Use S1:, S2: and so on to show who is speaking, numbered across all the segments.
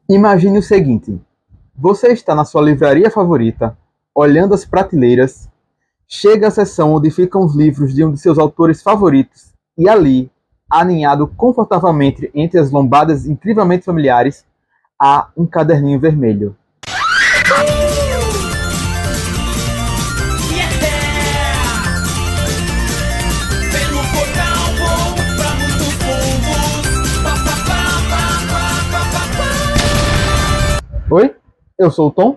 S1: Imagine o seguinte: você está na sua livraria favorita, olhando as prateleiras, chega à seção onde ficam os livros de um de seus autores favoritos, e ali, aninhado confortavelmente entre as lombadas incrivelmente familiares, há um caderninho vermelho. Oi, eu sou o Tom,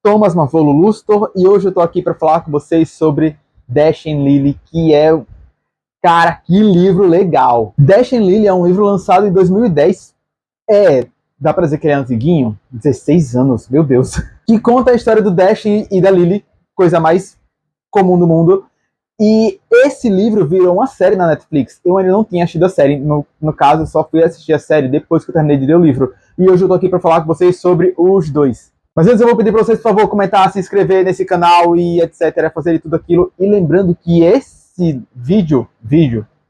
S1: Thomas Marvolo Lustor, e hoje eu tô aqui para falar com vocês sobre Dash and Lily, que é... Cara, que livro legal! Dash and Lily é um livro lançado em 2010. Dá pra dizer que ele é antiguinho? 16 anos, meu Deus. Que conta a história do Dash e da Lily, coisa mais comum do mundo. E esse livro virou uma série na Netflix. Eu ainda não tinha assistido a série. No caso, eu só fui assistir a série depois que eu terminei de ler o livro. E hoje eu tô aqui para falar com vocês sobre os dois. Mas antes eu vou pedir para vocês, por favor, comentar, se inscrever nesse canal e etc. Fazer tudo aquilo. E lembrando que esse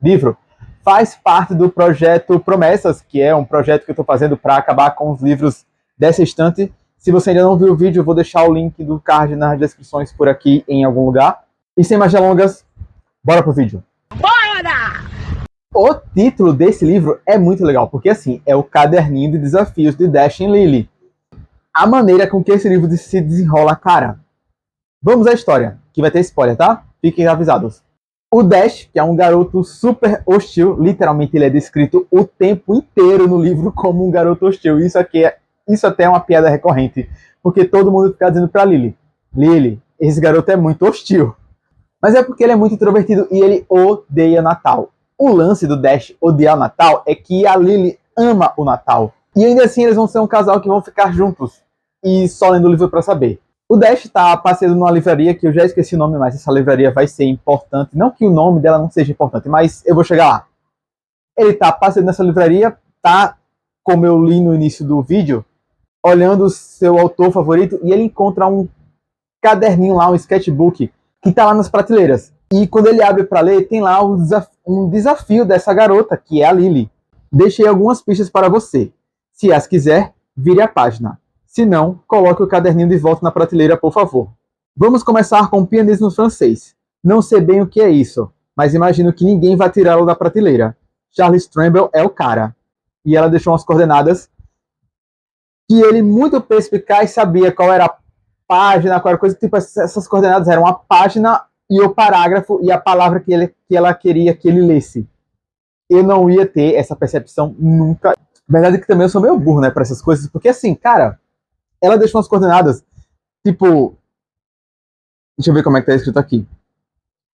S1: livro, faz parte do projeto Promessas, que é um projeto que eu estou fazendo para acabar com os livros dessa estante. Se você ainda não viu o vídeo, eu vou deixar o link do card nas descrições por aqui em algum lugar. E sem mais delongas, bora pro vídeo. Bora! O título desse livro é muito legal, porque assim, é o caderninho de desafios de Dash and Lily. A maneira com que esse livro se desenrola, cara. Vamos à história, que vai ter spoiler, tá? Fiquem avisados. O Dash, que é um garoto super hostil, literalmente ele é descrito o tempo inteiro no livro como um garoto hostil. Isso até é uma piada recorrente, porque todo mundo fica dizendo pra Lily, esse garoto é muito hostil. Mas é porque ele é muito introvertido e ele odeia Natal. O lance do Dash odiar o Natal é que a Lily ama o Natal. E ainda assim eles vão ser um casal que vão ficar juntos. E só lendo o livro pra saber. O Dash tá passeando numa livraria que eu já esqueci o nome, mas essa livraria vai ser importante. Não que o nome dela não seja importante, mas eu vou chegar lá. Ele tá passeando nessa livraria, tá, como eu li no início do vídeo, olhando o seu autor favorito e ele encontra um caderninho lá, um sketchbook, que tá lá nas prateleiras. E quando ele abre para ler, tem lá um desafio dessa garota, que é a Lily. Deixei algumas pistas para você. Se as quiser, vire a página. Se não, coloque o caderninho de volta na prateleira, por favor. Vamos começar com pianismo francês. Não sei bem o que é isso, mas imagino que ninguém vai tirá-lo da prateleira. Charles Tramble é o cara. E ela deixou umas coordenadas que ele, muito perspicaz, sabia qual era a página, qualquer coisa, tipo, essas coordenadas eram a página e o parágrafo e a palavra que ela queria que ele lesse. Eu não ia ter essa percepção nunca. Verdade é que também eu sou meio burro, né, pra essas coisas, porque assim, cara, ela deixou umas coordenadas, tipo, deixa eu ver como é que tá escrito aqui,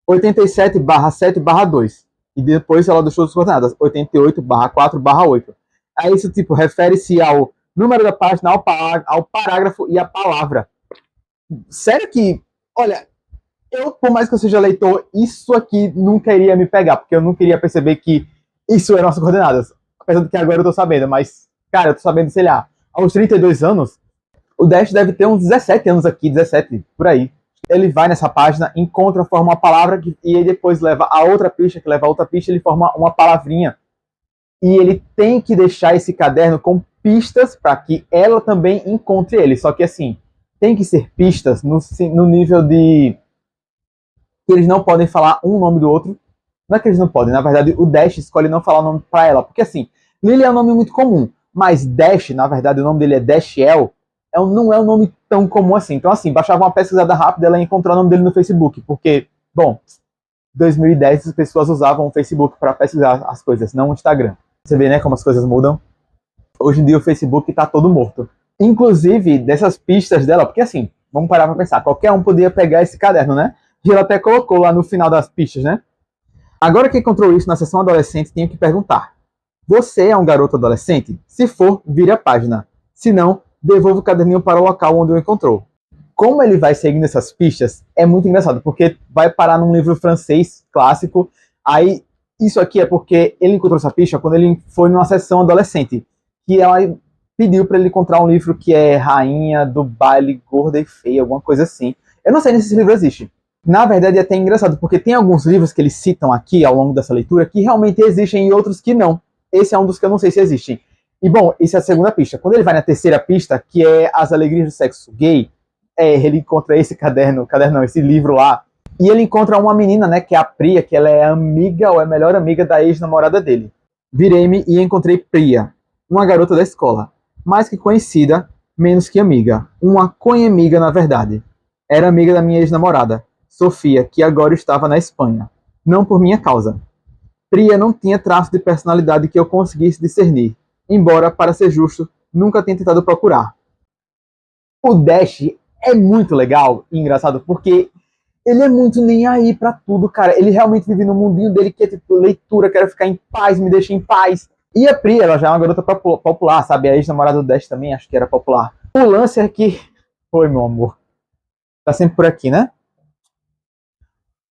S1: 87/7/2, e depois ela deixou as coordenadas, 88/4/8. Aí isso, tipo, refere-se ao número da página, ao parágrafo e a palavra. Sério que, olha, por mais que eu seja leitor, isso aqui nunca iria me pegar, porque eu não queria perceber que isso eram as coordenadas. Apesar de que agora eu tô sabendo, mas, cara, eu tô sabendo, sei lá, aos 32 anos, o Dash deve ter uns 17 anos aqui, 17, por aí. Ele vai nessa página, encontra, forma uma palavra, e ele depois leva a outra pista, que leva a outra pista, ele forma uma palavrinha. E ele tem que deixar esse caderno com pistas para que ela também encontre ele. Só que, assim, tem que ser pistas no nível de que eles não podem falar um nome do outro. Não é que eles não podem, na verdade o Dash escolhe não falar o nome pra ela, porque assim, Lily é um nome muito comum, mas Dash, na verdade o nome dele é Dashiell, não é um nome tão comum assim. Então assim, baixava uma pesquisada rápida, ela ia encontrar o nome dele no Facebook, porque, bom, 2010 as pessoas usavam o Facebook para pesquisar as coisas, não o Instagram. Você vê, né, como as coisas mudam. Hoje em dia o Facebook tá todo morto. Inclusive, dessas pistas dela, porque assim, vamos parar pra pensar, qualquer um podia pegar esse caderno, né? E ela até colocou lá no final das pistas, né? Agora que encontrou isso na seção adolescente, tenho que perguntar. Você é um garoto adolescente? Se for, vire a página. Se não, devolva o caderninho para o local onde o encontrou. Como ele vai seguindo essas pistas, é muito engraçado, porque vai parar num livro francês clássico. Aí, isso aqui é porque ele encontrou essa pista quando ele foi numa sessão adolescente. Que ela pediu para ele encontrar um livro que é Rainha do Baile Gorda e Feia, alguma coisa assim. Eu não sei nem se esse livro existe. Na verdade é até engraçado, porque tem alguns livros que eles citam aqui ao longo dessa leitura que realmente existem e outros que não. Esse é um dos que eu não sei se existem. E bom, isso é a segunda pista. Quando ele vai na terceira pista, que é As Alegrias do Sexo Gay, ele encontra esse esse livro lá, e ele encontra uma menina, né, que é a Priya, que ela é amiga ou é melhor amiga da ex-namorada dele. Virei-me e encontrei Priya, uma garota da escola, mais que conhecida, menos que amiga. Uma conhemiga, na verdade. Era amiga da minha ex-namorada, Sofia, que agora estava na Espanha. Não por minha causa. Priya não tinha traço de personalidade que eu conseguisse discernir, embora, para ser justo, nunca tenha tentado procurar. O Dash é muito legal e engraçado, porque ele é muito nem aí pra tudo, cara. Ele realmente vive no mundinho dele, que é tipo leitura, quero ficar em paz, me deixa em paz. E a Priya, ela já é uma garota popular, sabe? A ex-namorada do Dash também, acho que era popular. O lance é que... Oi, meu amor. Tá sempre por aqui, né?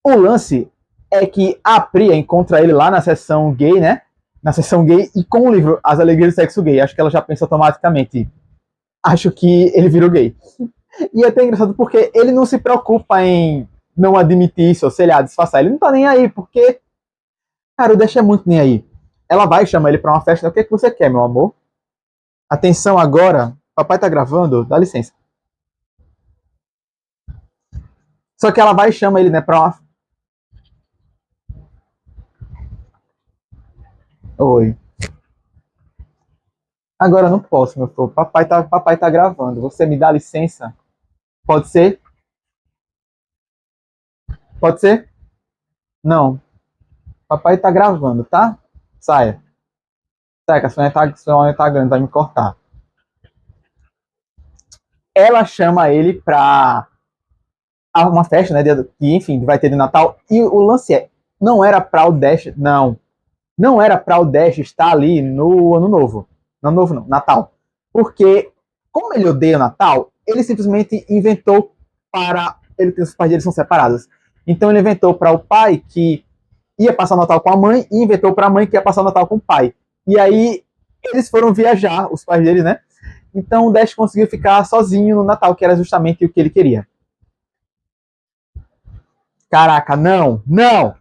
S1: O lance é que a Priya encontra ele lá na sessão gay, né? Na sessão gay e com o livro As Alegrias do Sexo Gay. Acho que ela já pensa automaticamente. Acho que ele virou gay. E é até engraçado porque ele não se preocupa em não admitir isso, ou sei lá, disfarçar. Ele não tá nem aí, porque... Cara, o Dash é muito nem aí. Ela vai chamar ele pra uma festa. O que é que você quer, meu amor? Atenção agora. Papai tá gravando. Dá licença. Só que ela vai e chama ele, né, pra uma... Oi. Agora não posso, meu filho. Papai tá gravando. Você me dá licença? Pode ser? Pode ser? Não. Papai tá gravando, tá? Saia. Saia, que a sua unha tá grande, vai me cortar. Ela chama ele pra uma festa, né? Que, enfim, vai ter de Natal. E o lance é, não era pra o Dash, não. Não era pra o Dash estar ali no Ano Novo. Não Novo, não, Natal. Porque, como ele odeia o Natal, ele simplesmente inventou para... Os pais dele são separados. Então ele inventou para o pai que ia passar o Natal com a mãe e inventou para a mãe que ia passar o Natal com o pai. E aí eles foram viajar, os pais dele, né? Então o Dash conseguiu ficar sozinho no Natal, que era justamente o que ele queria. Caraca, não, não!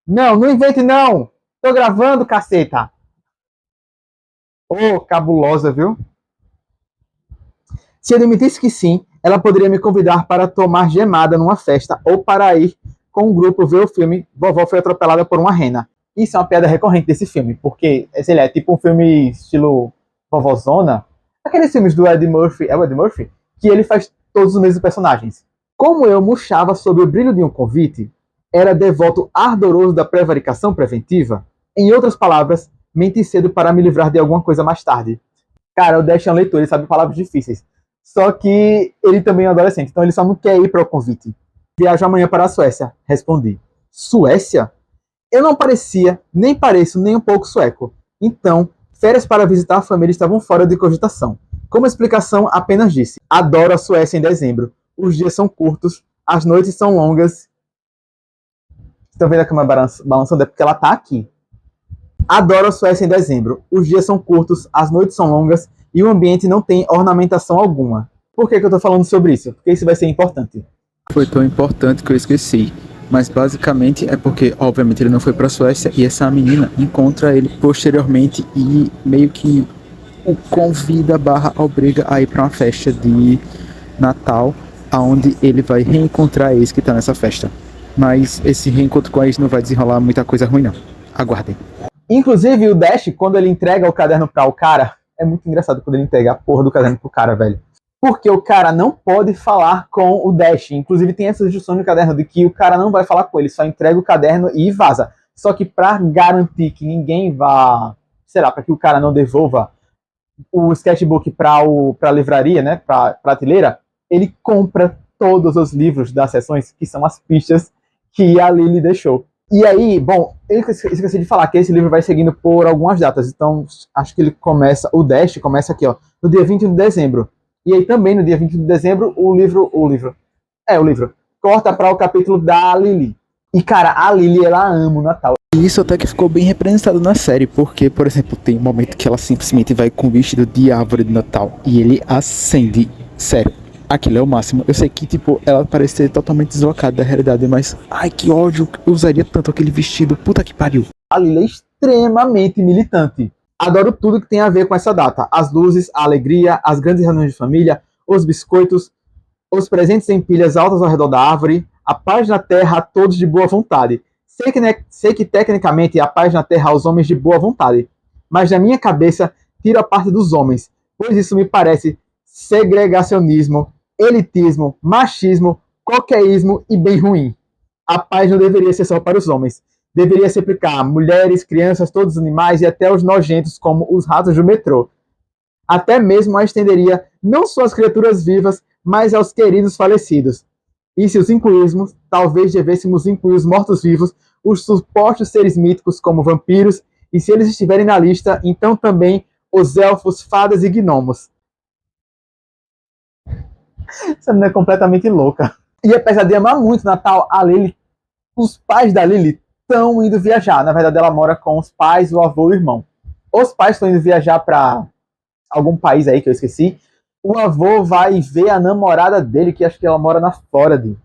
S1: Não, não invente não! Tô gravando, caceta! Ô, cabulosa, viu? Se admitisse que sim, ela poderia me convidar para tomar gemada numa festa ou para ir com um grupo ver o filme Vovó Foi Atropelada por uma Rena. Isso é uma piada recorrente desse filme, porque, sei lá, é tipo um filme estilo Vovózona. Aqueles filmes do Ed Murphy, é o Ed Murphy? Que ele faz todos os mesmos personagens. Como eu murchava sob o brilho de um convite, era devoto ardoroso da prevaricação preventiva, em outras palavras, menti cedo para me livrar de alguma coisa mais tarde. Cara, o Dash é um leitor, ele sabe palavras difíceis. Só que ele também é um adolescente, então ele só não quer ir para o convite. Viajo amanhã para a Suécia, respondi. Suécia? Eu não parecia, nem pareço nem um pouco sueco. Então, férias para visitar a família estavam fora de cogitação. Como explicação, apenas disse: adoro a Suécia em dezembro. Os dias são curtos, as noites são longas. Estão vendo a câmera balançando? É porque ela tá aqui. Adoro a Suécia em dezembro. Os dias são curtos, as noites são longas e o ambiente não tem ornamentação alguma. Por que eu tô falando sobre isso? Porque isso vai ser importante.
S2: Foi tão importante que eu esqueci. Mas basicamente é porque, obviamente, ele não foi pra Suécia e essa menina encontra ele posteriormente e meio que o convida / obriga a ir pra uma festa de Natal, aonde ele vai reencontrar a ex que tá nessa festa. Mas esse reencontro com a ex não vai desenrolar muita coisa ruim, não. Aguardem.
S1: Inclusive, o Dash, quando ele entrega o caderno pra o cara, é muito engraçado quando ele entrega a porra do caderno pro cara, velho. Porque o cara não pode falar com o Dash. Inclusive, tem essa instrução no caderno de que o cara não vai falar com ele, só entrega o caderno e vaza. Só que pra garantir que ninguém vá, sei lá, pra que o cara não devolva o sketchbook pra livraria, né, pra prateleira, ele compra todos os livros das sessões, que são as pistas que a Lily deixou. E aí, bom, eu esqueci de falar que esse livro vai seguindo por algumas datas. Então, acho que ele começa, o Dash começa aqui, ó, no dia 20 de dezembro. E aí também, no dia 20 de dezembro, o livro corta para o capítulo da Lily. E, cara, a Lily, ela ama o Natal.
S2: E isso até que ficou bem representado na série, porque, por exemplo, tem um momento que ela simplesmente vai com o vestido de árvore de Natal e ele acende. Sério, aquilo é o máximo. Eu sei que, tipo, ela parece ser totalmente deslocada da realidade, mas, ai, que ódio, eu usaria tanto aquele vestido, puta que pariu.
S1: A Lily é extremamente militante. Adoro tudo que tem a ver com essa data. As luzes, a alegria, as grandes reuniões de família, os biscoitos, os presentes em pilhas altas ao redor da árvore, a paz na terra a todos de boa vontade. Sei que tecnicamente a paz na terra aos homens de boa vontade, mas na minha cabeça tiro a parte dos homens, pois isso me parece segregacionismo, elitismo, machismo, coqueísmo e bem ruim. A paz não deveria ser só para os homens. Deveria se aplicar a mulheres, crianças, todos os animais e até os nojentos como os ratos do metrô. Até mesmo a estenderia não só às criaturas vivas, mas aos queridos falecidos. E se os incluíssemos, talvez devêssemos incluir os mortos-vivos, os supostos seres míticos como vampiros, e se eles estiverem na lista, então também os elfos, fadas e gnomos. Essa menina é completamente louca. E apesar de amar muito Natal, a Lily, os pais da Lily estão indo viajar. Na verdade, ela mora com os pais, o avô e o irmão. Os pais estão indo viajar para algum país aí que eu esqueci. O avô vai ver a namorada dele, que acho que ela mora na Flórida.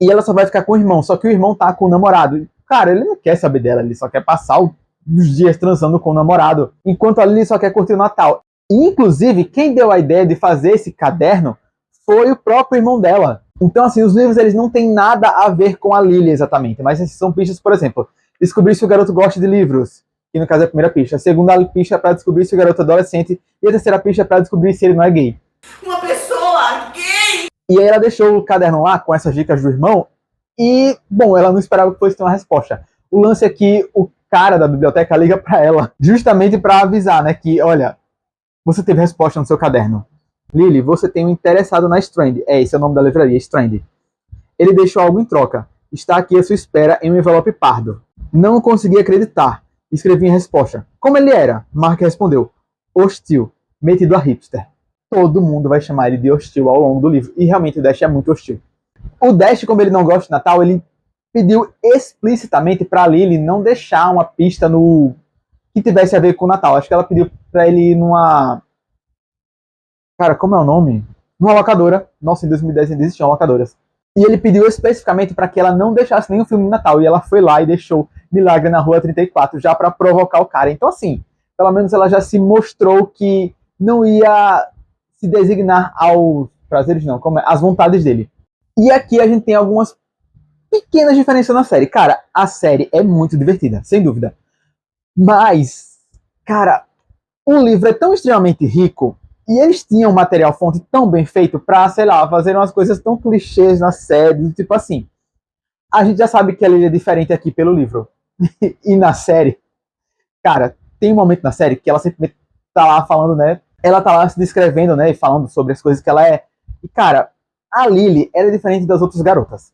S1: E ela só vai ficar com o irmão, só que o irmão tá com o namorado. Cara, ele não quer saber dela, ele só quer passar os dias transando com o namorado, enquanto a Lily só quer curtir o Natal. E, inclusive, quem deu a ideia de fazer esse caderno foi o próprio irmão dela. Então, assim, os livros eles não têm nada a ver com a Lily exatamente, mas esses são pistas, por exemplo, descobrir se o garoto gosta de livros, que no caso é a primeira pista. A segunda pista é para descobrir se o garoto é adolescente, e a terceira pista é para descobrir se ele não é gay.
S3: Uma pessoa gay!
S1: E aí ela deixou o caderno lá com essas dicas do irmão, e, bom, ela não esperava que fosse ter uma resposta. O lance é que o cara da biblioteca liga para ela, justamente para avisar, né, que, olha, você teve resposta no seu caderno. Lily, você tem um interessado na Strand. Esse é o nome da livraria, Strand. Ele deixou algo em troca. Está aqui à sua espera em um envelope pardo. Não consegui acreditar. Escrevi em resposta. Como ele era? Mark respondeu. Hostil. Metido a hipster. Todo mundo vai chamar ele de hostil ao longo do livro. E realmente o Dash é muito hostil. O Dash, como ele não gosta de Natal, ele pediu explicitamente para Lily não deixar uma pista no que tivesse a ver com o Natal. Acho que ela pediu para ele ir numa... Cara, como é o nome? Numa locadora. Nossa, em 2010 ainda existiam locadoras. E ele pediu especificamente para que ela não deixasse nenhum filme de Natal. E ela foi lá e deixou Milagre na Rua 34, já para provocar o cara. Então, assim, pelo menos ela já se mostrou que não ia se designar aos prazeres, não, como é, às vontades dele. E aqui a gente tem algumas pequenas diferenças na série. Cara, a série é muito divertida, sem dúvida. Mas, cara, o livro é tão extremamente rico. E eles tinham um material fonte tão bem feito pra, sei lá, fazer umas coisas tão clichês na série, tipo assim. A gente já sabe que ela é diferente aqui pelo livro. E na série, cara, tem um momento na série que ela simplesmente tá lá falando, né? Ela tá lá se descrevendo, né? E falando sobre as coisas que ela é. E, cara, a Lily, ela é diferente das outras garotas.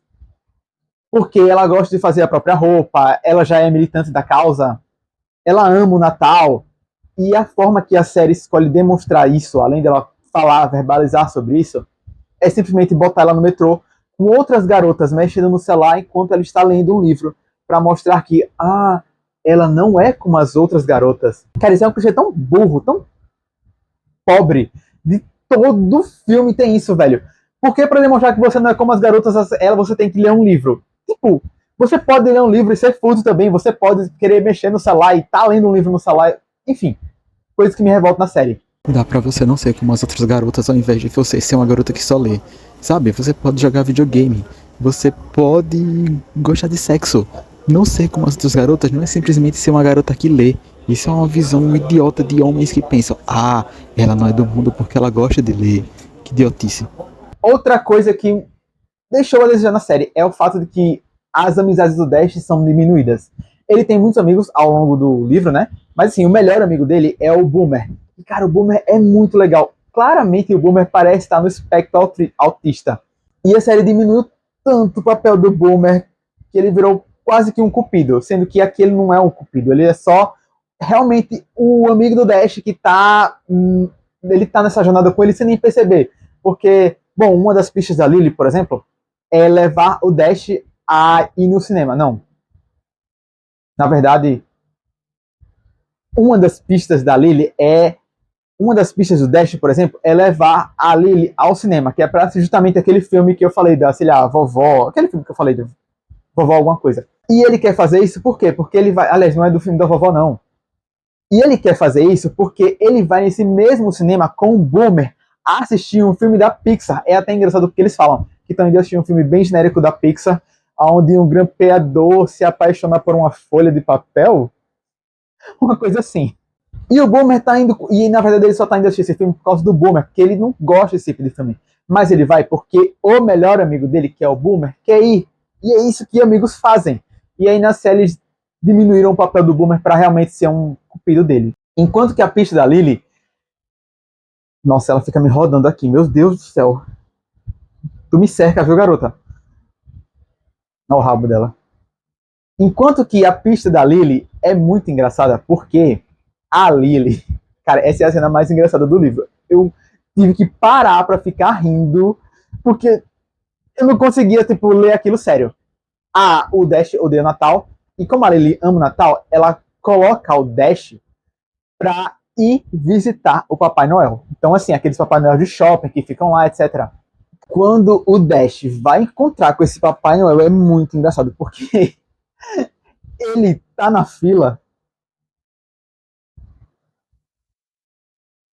S1: Porque ela gosta de fazer a própria roupa, ela já é militante da causa, ela ama o Natal. E a forma que a série escolhe demonstrar isso, além dela falar, verbalizar sobre isso, é simplesmente botar ela no metrô com outras garotas mexendo no celular enquanto ela está lendo um livro, para mostrar que, ela não é como as outras garotas. Cara, isso é um clichê tão burro, tão pobre. De todo filme tem isso, velho. Porque para demonstrar que você não é como as garotas, você tem que ler um livro. Tipo, você pode ler um livro e ser fútil também, você pode querer mexer no celular e tá lendo um livro no celular. Enfim, coisas que me revoltam na série.
S2: Dá pra você não ser como as outras garotas ao invés de você ser uma garota que só lê. Sabe, você pode jogar videogame, você pode gostar de sexo. Não ser como as outras garotas não é simplesmente ser uma garota que lê. Isso é uma visão idiota de homens que pensam, ela não é do mundo porque ela gosta de ler. Que idiotice.
S1: Outra coisa que deixou a desejar na série é o fato de que as amizades do Dash são diminuídas. Ele tem muitos amigos ao longo do livro, né? Mas assim, o melhor amigo dele é o Boomer. E cara, o Boomer é muito legal. Claramente o Boomer parece estar no espectro autista. E a série diminuiu tanto o papel do Boomer que ele virou quase que um cupido. Sendo que aqui ele não é um cupido. Ele é só realmente o amigo do Dash que tá... ele tá nessa jornada com ele sem nem perceber. Porque, bom, uma das pistas da Lily, por exemplo, é levar o Dash a ir no cinema. Não. Na verdade, uma das pistas da Lily é... Uma das pistas do Dash, por exemplo, é levar a Lily ao cinema, que é pra ser justamente aquele filme que eu falei da, sei lá, vovó... Aquele filme que eu falei de vovó alguma coisa. E ele quer fazer isso por quê? Porque ele vai... Aliás, não é do filme da vovó, não. E ele quer fazer isso porque ele vai nesse mesmo cinema com o Boomer assistir um filme da Pixar. É até engraçado porque eles falam que estão indo assistir um filme bem genérico da Pixar, onde um grampeador se apaixona por uma folha de papel. Uma coisa assim. E o Boomer tá indo. E na verdade ele só tá indo assistir esse filme por causa do Boomer, porque ele não gosta desse tipo de filme. Mas ele vai porque o melhor amigo dele, que é o Boomer, quer ir. E é isso que amigos fazem. E aí na série eles diminuíram o papel do Boomer para realmente ser um cupido dele. Enquanto que a pista da Lily. Nossa, ela fica me rodando aqui. Meu Deus do céu. Tu me cerca, viu, garota? Olha o rabo dela. Enquanto que a pista da Lily é muito engraçada, porque a Lily... Cara, essa é a cena mais engraçada do livro. Eu tive que parar pra ficar rindo, porque eu não conseguia, tipo, ler aquilo sério. O Dash odeia Natal, e como a Lily ama o Natal, ela coloca o Dash pra ir visitar o Papai Noel. Então, assim, aqueles Papai Noel de shopping que ficam lá, etc. Quando o Dash vai encontrar com esse Papai Noel, é muito engraçado, porque ele tá na fila.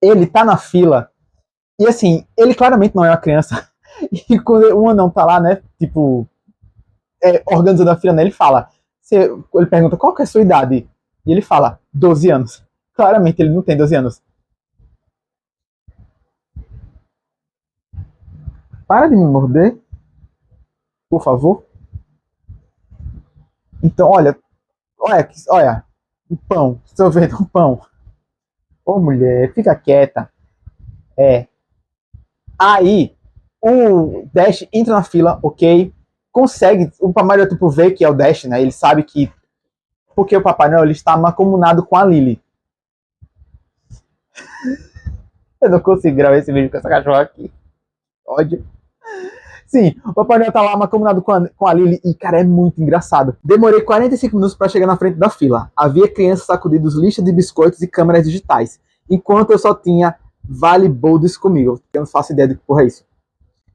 S1: Ele tá na fila. E assim, ele claramente não é uma criança. E quando um anão tá lá, né, tipo, organizando a fila, né, ele fala. Ele pergunta qual que é a sua idade? E ele fala, 12 anos. Claramente ele não tem 12 anos. Para de me morder. Por favor. Então, olha, o pão. Estou vendo um pão. Ô, mulher, fica quieta. Aí, o Dash entra na fila, ok? Consegue. O Papai Noel, tipo, vê que é o Dash, né? Ele sabe que. Porque o Papai Noel ele está mancomunado com a Lily. Eu não consigo gravar esse vídeo com essa cachorra aqui. Ódio. Sim, o Papai Noel tá lá mancomunado com a Lily e, cara, é muito engraçado. Demorei 45 minutos para chegar na frente da fila. Havia crianças sacudindo listas de biscoitos e câmeras digitais, enquanto eu só tinha Vale Boldes comigo. Eu não faço ideia de que porra é isso.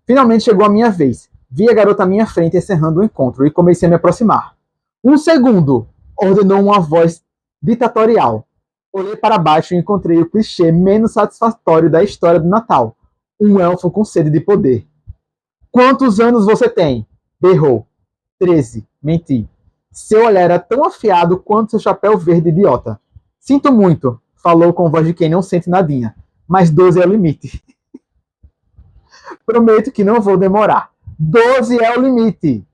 S1: Finalmente chegou a minha vez. Vi a garota à minha frente encerrando o encontro e comecei a me aproximar. Um segundo! Ordenou uma voz ditatorial. Olhei para baixo e encontrei o clichê menos satisfatório da história do Natal. Um elfo com sede de poder. Quantos anos você tem? Berrou. 13. Menti. Seu olhar era tão afiado quanto seu chapéu verde idiota. Sinto muito, falou com voz de quem não sente nadinha. Mas 12 é o limite. Prometo que não vou demorar. 12 é o limite.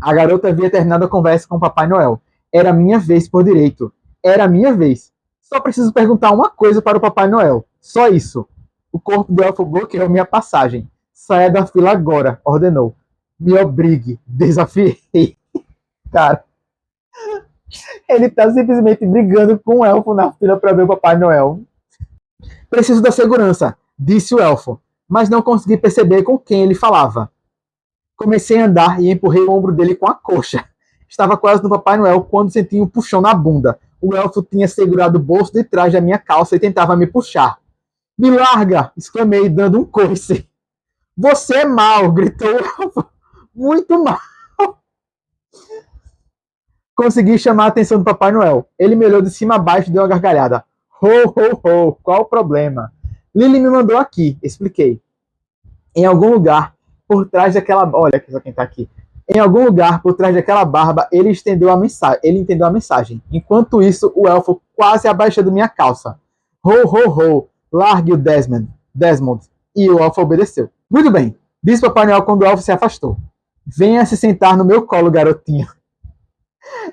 S1: A garota havia terminado a conversa com o Papai Noel. Era minha vez por direito. Era minha vez. Só preciso perguntar uma coisa para o Papai Noel. Só isso. O corpo do elfo bloqueou minha passagem. Saia da fila agora, ordenou. Me obrigue, desafiei. Cara, ele tá simplesmente brigando com o elfo na fila para ver o Papai Noel. Preciso da segurança, disse o elfo, mas não consegui perceber com quem ele falava. Comecei a andar e empurrei o ombro dele com a coxa. Estava quase no Papai Noel quando senti um puxão na bunda. O elfo tinha segurado o bolso de trás da minha calça e tentava me puxar. Me larga! Exclamei, dando um coice. Você é mau! Gritou o elfo. Muito mal! Consegui chamar a atenção do Papai Noel. Ele me olhou de cima a baixo e deu uma gargalhada. Ho, ho, ho! Qual o problema? Lily me mandou aqui, expliquei. Em algum lugar, por trás daquela... Olha só quem tá aqui. Em algum lugar, por trás daquela barba, ele entendeu a mensagem. Enquanto isso, o elfo quase abaixando minha calça. Ho, ho, ho! Largue o Desmond. E o elfo obedeceu. Muito bem, disse Papai Noel quando o elfo se afastou. Venha se sentar no meu colo, garotinho.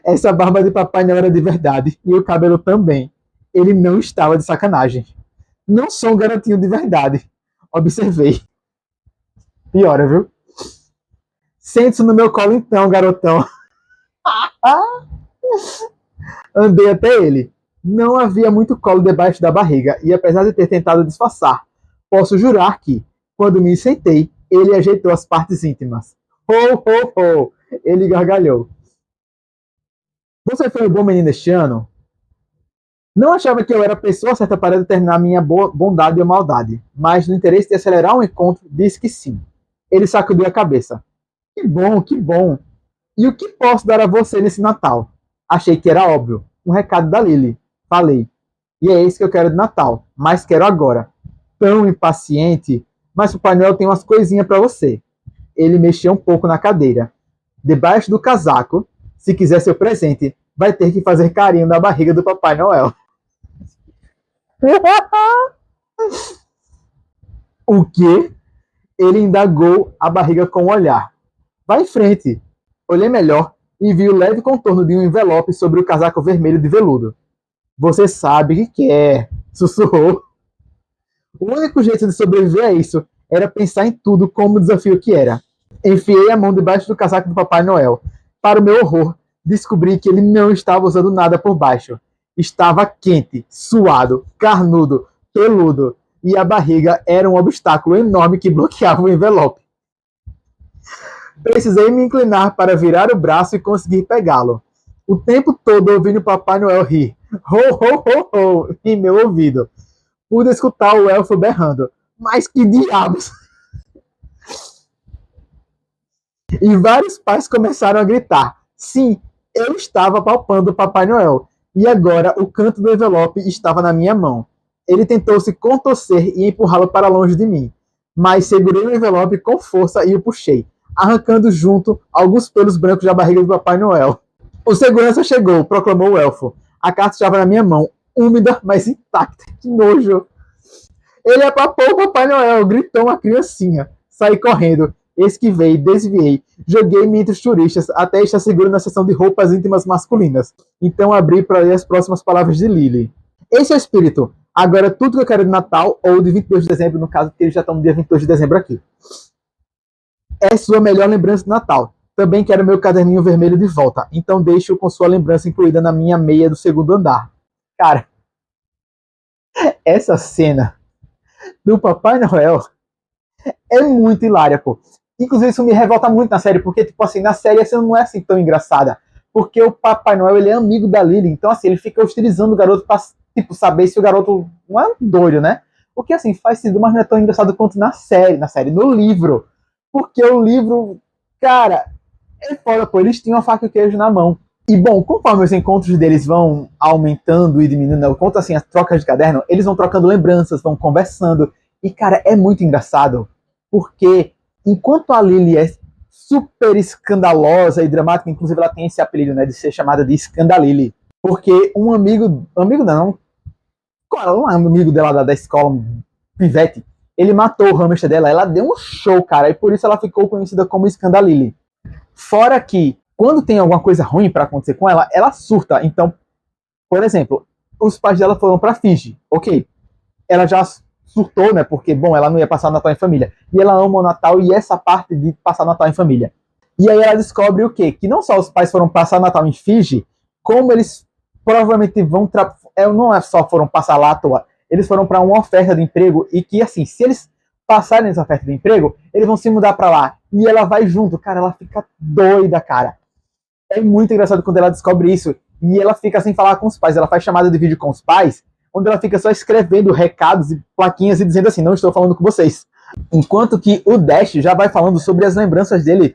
S1: Essa barba de Papai Noel era de verdade, e o cabelo também. Ele não estava de sacanagem. Não sou um garotinho de verdade. Observei. Piora, viu? Sente-se no meu colo então, garotão. Andei até ele. Não havia muito colo debaixo da barriga, e apesar de ter tentado disfarçar, posso jurar que, quando me sentei, ele ajeitou as partes íntimas. Ho, ho, ho! Ele gargalhou. Você foi um bom menino este ano? Não achava que eu era a pessoa certa para determinar minha bondade ou maldade, mas no interesse de acelerar o encontro, disse que sim. Ele sacudiu a cabeça. Que bom, que bom. E o que posso dar a você nesse Natal? Achei que era óbvio. Um recado da Lily. Falei. E é esse que eu quero de Natal, mas quero agora. Tão impaciente, mas o Papai Noel tem umas coisinhas para você. Ele mexeu um pouco na cadeira. Debaixo do casaco, se quiser seu presente, vai ter que fazer carinho na barriga do Papai Noel. O quê? Ele indagou a barriga com o olhar. Vá em frente. Olhei melhor e vi o leve contorno de um envelope sobre o casaco vermelho de veludo. Você sabe o que quer, sussurrou. O único jeito de sobreviver a isso era pensar em tudo como desafio que era. Enfiei a mão debaixo do casaco do Papai Noel. Para o meu horror, descobri que ele não estava usando nada por baixo. Estava quente, suado, carnudo, peludo, e a barriga era um obstáculo enorme que bloqueava o envelope. Precisei me inclinar para virar o braço e conseguir pegá-lo. O tempo todo ouvindo o Papai Noel rir. Ho, ho, ho, ho, em meu ouvido. Pude escutar o elfo berrando. Mas que diabos! E vários pais começaram a gritar. Sim, eu estava palpando o Papai Noel. E agora o canto do envelope estava na minha mão. Ele tentou se contorcer e empurrá-lo para longe de mim. Mas segurei o envelope com força e o puxei, arrancando junto alguns pelos brancos da barriga do Papai Noel. O segurança chegou, proclamou o elfo. A carta estava na minha mão, úmida, mas intacta. Que nojo! Ele apapou o Papai Noel, gritou uma criancinha. Saí correndo, esquivei, desviei, joguei-me entre os turistas até estar seguro na seção de roupas íntimas masculinas. Então abri para ler as próximas palavras de Lily. Esse é o espírito. Agora tudo que eu quero de Natal, ou de 22 de dezembro, no caso, porque eles já estão no dia 22 de dezembro aqui. É sua melhor lembrança de Natal. Também quero meu caderninho vermelho de volta. Então deixo com sua lembrança incluída na minha meia do segundo andar. Cara, essa cena do Papai Noel é muito hilária, pô. Inclusive, isso me revolta muito na série, porque, tipo assim, na série essa não é assim tão engraçada. Porque o Papai Noel, ele é amigo da Lily, então, assim, ele fica hostilizando o garoto pra, tipo, saber se o garoto não é doido, né? O que, assim, faz sentido, mas não é tão engraçado quanto na série, no livro. Porque o livro, cara, é foda, pô, eles tinham a faca e o queijo na mão. E, bom, conforme os encontros deles vão aumentando e diminuindo, conta assim, as trocas de caderno, eles vão trocando lembranças, vão conversando. E, cara, é muito engraçado, porque enquanto a Lily é super escandalosa e dramática, inclusive ela tem esse apelido, né, de ser chamada de Escandalily, porque um amigo não, um amigo dela da escola, um pivete, ele matou o hamster dela, ela deu um show, cara, e por isso ela ficou conhecida como Escandalily. Fora que, quando tem alguma coisa ruim pra acontecer com ela, ela surta. Então, por exemplo, os pais dela foram pra Fiji, ok, ela já surtou, né? Porque, bom, ela não ia passar o Natal em família. E ela ama o Natal e essa parte de passar o Natal em família. E aí ela descobre o quê? Que não só os pais foram passar o Natal em Fiji, como eles provavelmente vão... não é só foram passar lá à toa. Eles foram para uma oferta de emprego e que, assim, se eles passarem nessa oferta de emprego, eles vão se mudar para lá. E ela vai junto. Cara, ela fica doida, cara. É muito engraçado quando ela descobre isso. E ela fica sem falar com os pais. Ela faz chamada de vídeo com os pais, onde ela fica só escrevendo recados e plaquinhas e dizendo assim, não estou falando com vocês. Enquanto que o Dash já vai falando sobre as lembranças dele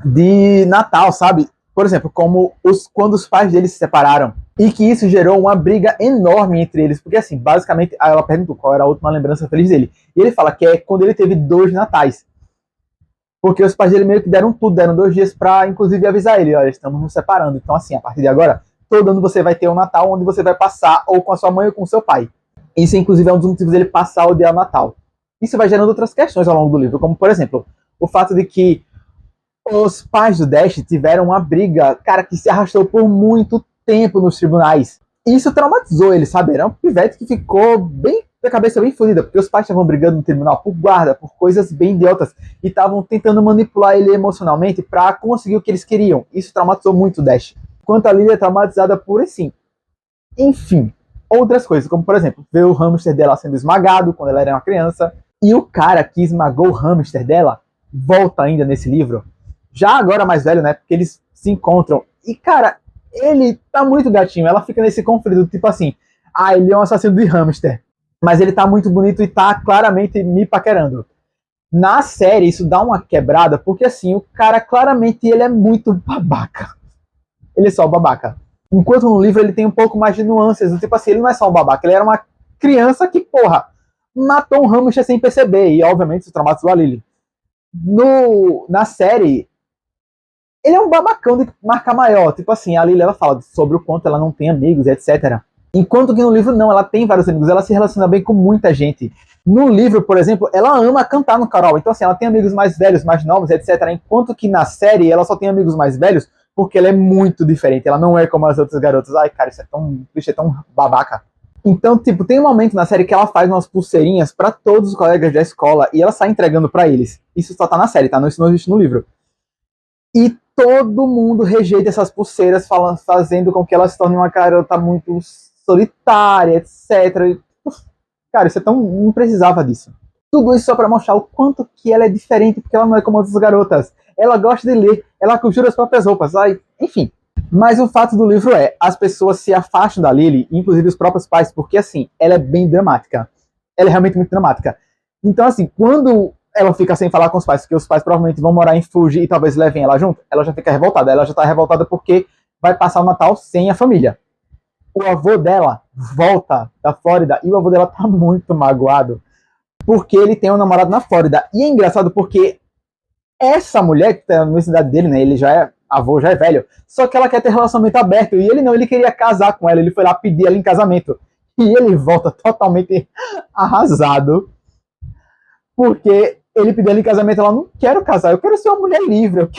S1: de Natal, sabe? Por exemplo, quando os pais dele se separaram. E que isso gerou uma briga enorme entre eles. Porque assim, basicamente, ela perguntou qual era a última lembrança feliz dele. E ele fala que é quando ele teve 2 natais. Porque os pais dele meio que deram tudo, deram 2 dias pra, inclusive, avisar ele, olha, estamos nos separando. Então assim, a partir de agora, todo ano você vai ter um Natal onde você vai passar ou com a sua mãe ou com o seu pai. Isso, inclusive, é um dos motivos dele passar o dia do Natal. Isso vai gerando outras questões ao longo do livro, como, por exemplo, o fato de que os pais do Dash tiveram uma briga, cara, que se arrastou por muito tempo nos tribunais. E isso traumatizou ele, sabe? Era um pivete que ficou bem com a cabeça bem fodida, porque os pais estavam brigando no tribunal por guarda, por coisas bem idiotas, e estavam tentando manipular ele emocionalmente para conseguir o que eles queriam. Isso traumatizou muito o Dash. Enquanto a Lily é traumatizada por assim. Enfim, outras coisas, como por exemplo, ver o hamster dela sendo esmagado quando ela era uma criança, e o cara que esmagou o hamster dela volta ainda nesse livro, já agora mais velho, né, porque eles se encontram, e cara, ele tá muito gatinho, ela fica nesse conflito, tipo assim, ele é um assassino de hamster, mas ele tá muito bonito e tá claramente me paquerando. Na série isso dá uma quebrada, porque assim, o cara claramente ele é muito babaca. Ele é só babaca. Enquanto no livro ele tem um pouco mais de nuances, tipo assim, ele não é só um babaca, ele era uma criança que, porra, matou um hamster sem perceber, e obviamente isso traumatizou a Lily. Na série, ele é um babacão de marca maior, tipo assim, a Lily ela fala sobre o quanto ela não tem amigos, etc. Enquanto que no livro não, ela tem vários amigos, ela se relaciona bem com muita gente. No livro, por exemplo, ela ama cantar no karaokê, então assim, ela tem amigos mais velhos, mais novos, etc. Enquanto que na série ela só tem amigos mais velhos, porque ela é muito diferente, ela não é como as outras garotas. Ai, cara, isso é tão babaca. Então, tipo, tem um momento na série que ela faz umas pulseirinhas pra todos os colegas da escola e ela sai entregando pra eles. Isso só tá na série, tá? Isso não existe no livro. E todo mundo rejeita essas pulseiras, fazendo com que ela se torne uma garota muito solitária, etc. Cara, isso é tão... não precisava disso. Tudo isso só pra mostrar o quanto que ela é diferente, porque ela não é como outras garotas. Ela gosta de ler, ela costura as próprias roupas, enfim. Mas o fato do livro é, as pessoas se afastam da Lily, inclusive os próprios pais, porque assim, ela é bem dramática. Ela é realmente muito dramática. Então assim, quando ela fica sem falar com os pais, porque os pais provavelmente vão morar em Fuji e talvez levem ela junto, ela já fica revoltada. Ela já tá revoltada porque vai passar o Natal sem a família. O avô dela volta da Flórida e o avô dela tá muito magoado porque ele tem um namorado na Flórida. E é engraçado porque essa mulher que tá na universidade dele, né, ele já é avô, já é velho, só que ela quer ter relacionamento aberto, e ele não, ele queria casar com ela, ele foi lá pedir ela em casamento, e ele volta totalmente arrasado, porque ele pediu ela em casamento, ela, não quero casar, eu quero ser uma mulher livre,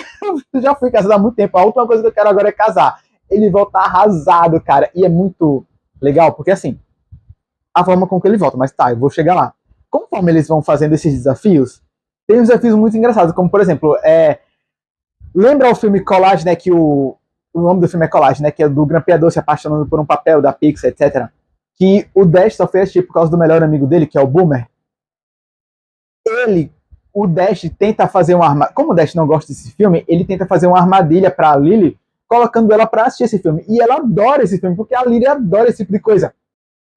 S1: eu já fui casada há muito tempo, a última coisa que eu quero agora é casar. Ele volta arrasado, cara, e é muito legal, porque assim, a forma com que ele volta, mas tá, eu vou chegar lá. Conforme eles vão fazendo esses desafios, tem uns desafios muito engraçados, como por exemplo, lembra o filme Collage, né, que o nome do filme é Collage, né, que é do grampeador se apaixonando por um papel da Pixar, etc. Que o Dash só fez por causa do melhor amigo dele, que é o Boomer. O Dash tenta fazer uma armadilha, como o Dash não gosta desse filme, ele tenta fazer uma armadilha pra Lily, colocando ela pra assistir esse filme. E ela adora esse filme, porque a Lily adora esse tipo de coisa.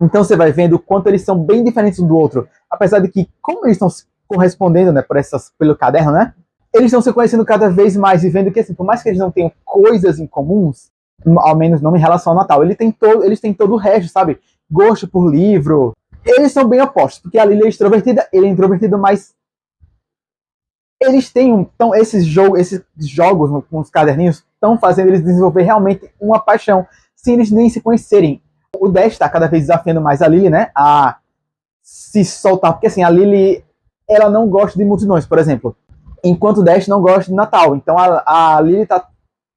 S1: Então você vai vendo o quanto eles são bem diferentes um do outro. Apesar de que, como eles estão se correspondendo, né, pelo caderno, né, eles estão se conhecendo cada vez mais e vendo que, assim, por mais que eles não tenham coisas em comuns, ao menos não em relação ao Natal, eles têm todo o resto, sabe? Gosto por livro. Eles são bem opostos, porque a Lily é extrovertida, ele é introvertido, mas eles têm então esses jogos com os caderninhos estão fazendo eles desenvolver realmente uma paixão, sem eles nem se conhecerem. O Dash está cada vez desafiando mais a Lily, né, a se soltar, porque assim, a Lily, ela não gosta de multidões, por exemplo, enquanto o Dash não gosta de Natal. Então a Lily tá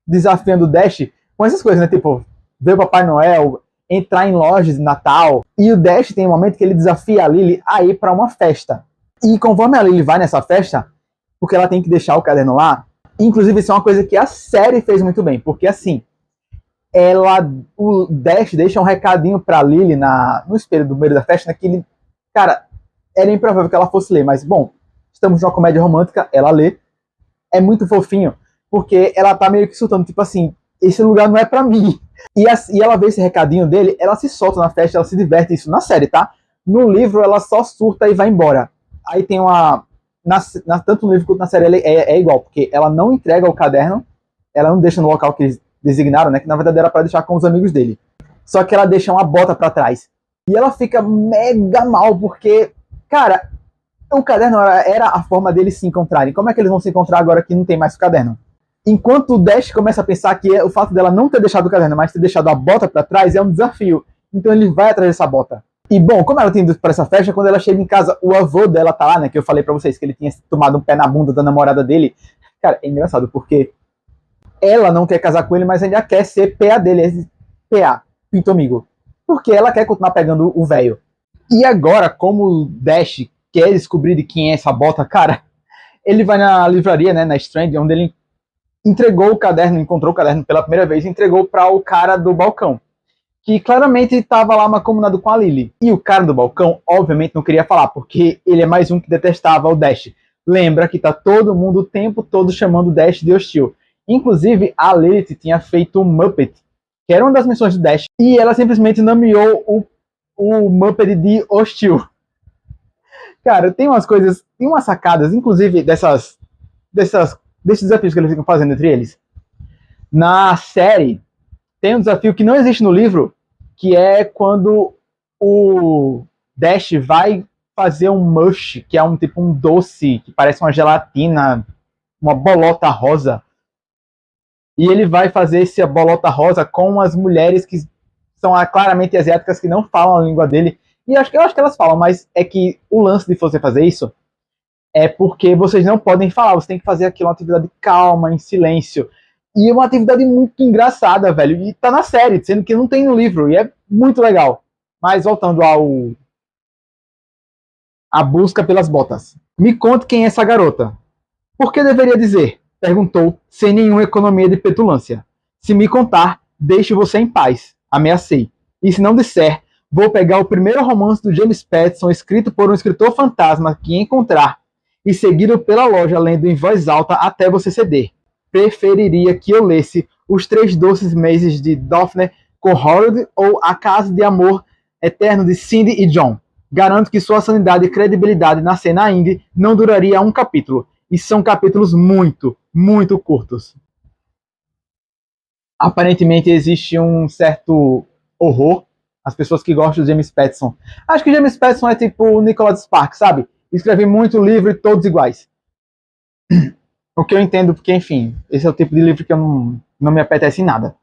S1: desafiando o Dash com essas coisas, né, tipo, ver o Papai Noel, entrar em lojas de Natal, e o Dash tem um momento que ele desafia a Lily a ir para uma festa. E conforme a Lily vai nessa festa, porque ela tem que deixar o caderno lá, inclusive isso é uma coisa que a série fez muito bem, porque assim, o Dash deixa um recadinho pra Lily no espelho do meio da festa, né, que ele, cara, era improvável que ela fosse ler, mas bom, estamos numa comédia romântica, ela lê, é muito fofinho, porque ela tá meio que surtando, tipo assim, esse lugar não é pra mim. E ela vê esse recadinho dele, ela se solta na festa, ela se diverte, isso na série, tá? No livro, ela só surta e vai embora. Aí tem tanto no livro quanto na série é igual, porque ela não entrega o caderno, ela não deixa no local que eles designaram, né? Que na verdade era pra deixar com os amigos dele. Só que ela deixa uma bota pra trás. E ela fica mega mal, porque, cara, o caderno era a forma deles se encontrarem. Como é que eles vão se encontrar agora que não tem mais o caderno? Enquanto o Dash começa a pensar que o fato dela não ter deixado o caderno, mas ter deixado a bota pra trás é um desafio. Então ele vai atrás dessa bota. E bom, como ela tem ido pra essa festa, quando ela chega em casa, o avô dela tá lá, né? Que eu falei pra vocês que ele tinha tomado um pé na bunda da namorada dele. Cara, é engraçado, porque ela não quer casar com ele, mas ainda quer ser PA dele. PA, Pinto Amigo. Porque ela quer continuar pegando o velho. E agora, como o Dash quer descobrir de quem é essa bota, cara, ele vai na livraria, né, na Strand, onde ele encontrou o caderno pela primeira vez, e entregou para o cara do balcão, que claramente estava lá mancomunado com a Lily. E o cara do balcão, obviamente, não queria falar, porque ele é mais um que detestava o Dash. Lembra que tá todo mundo o tempo todo chamando o Dash de hostil. Inclusive, a Lilith tinha feito o Muppet, que era uma das missões do Dash, e ela simplesmente nomeou o Muppet de hostil. Cara, tem umas sacadas, inclusive desses desafios que eles ficam fazendo entre eles. Na série, tem um desafio que não existe no livro, que é quando o Dash vai fazer um mush, que é um tipo um doce, que parece uma gelatina, uma bolota rosa. E ele vai fazer essa bolota rosa com as mulheres que são claramente asiáticas, que não falam a língua dele. E eu acho que elas falam, mas é que o lance de você fazer isso é porque vocês não podem falar, você tem que fazer aquilo uma atividade calma, em silêncio. E é uma atividade muito engraçada, velho. E tá na série, sendo que não tem no livro. E é muito legal. Mas voltando à busca pelas botas. Me conte quem é essa garota. Por que deveria dizer? Perguntou, sem nenhuma economia de petulância. Se me contar, deixo você em paz. Ameacei. E se não disser, vou pegar o primeiro romance do James Patterson escrito por um escritor fantasma que encontrar e seguir-o pela loja lendo em voz alta até você ceder. Preferiria que eu lesse Os Três Doces Meses de Daphne Cohorod ou A Casa de Amor Eterno de Cindy e John. Garanto que sua sanidade e credibilidade na cena indie não duraria um capítulo. E são capítulos muito, muito curtos. Aparentemente existe um certo horror às pessoas que gostam de James Patterson. Acho que James Patterson é tipo o Nicholas Sparks, sabe? Escreve muito livro e todos iguais. O que eu entendo, porque, enfim, esse é o tipo de livro que eu não me apetece em nada.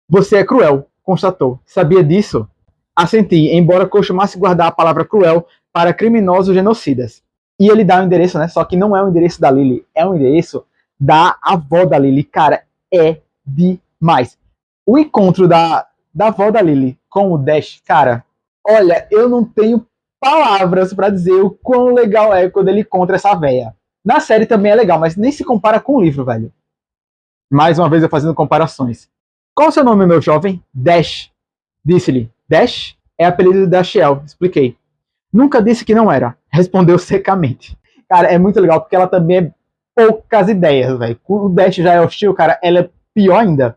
S1: Você é cruel, constatou. Sabia disso? Assenti, embora costumasse guardar a palavra cruel para criminosos genocidas. E ele dá o endereço, né? Só que não é o endereço da Lily, é o endereço da avó da Lily. Cara, é demais. O encontro da avó da Lily com o Dash, cara, olha, eu não tenho palavras para dizer o quão legal é quando ele encontra essa véia. Na série também é legal, mas nem se compara com o livro, velho. Mais uma vez eu fazendo comparações. Qual o seu nome, meu jovem? Dash. Disse-lhe. Dash é apelido de Dashiell, expliquei. Nunca disse que não era, respondeu secamente. Cara, é muito legal, porque ela também é poucas ideias, velho. O Dash já é hostil, cara, ela é pior ainda.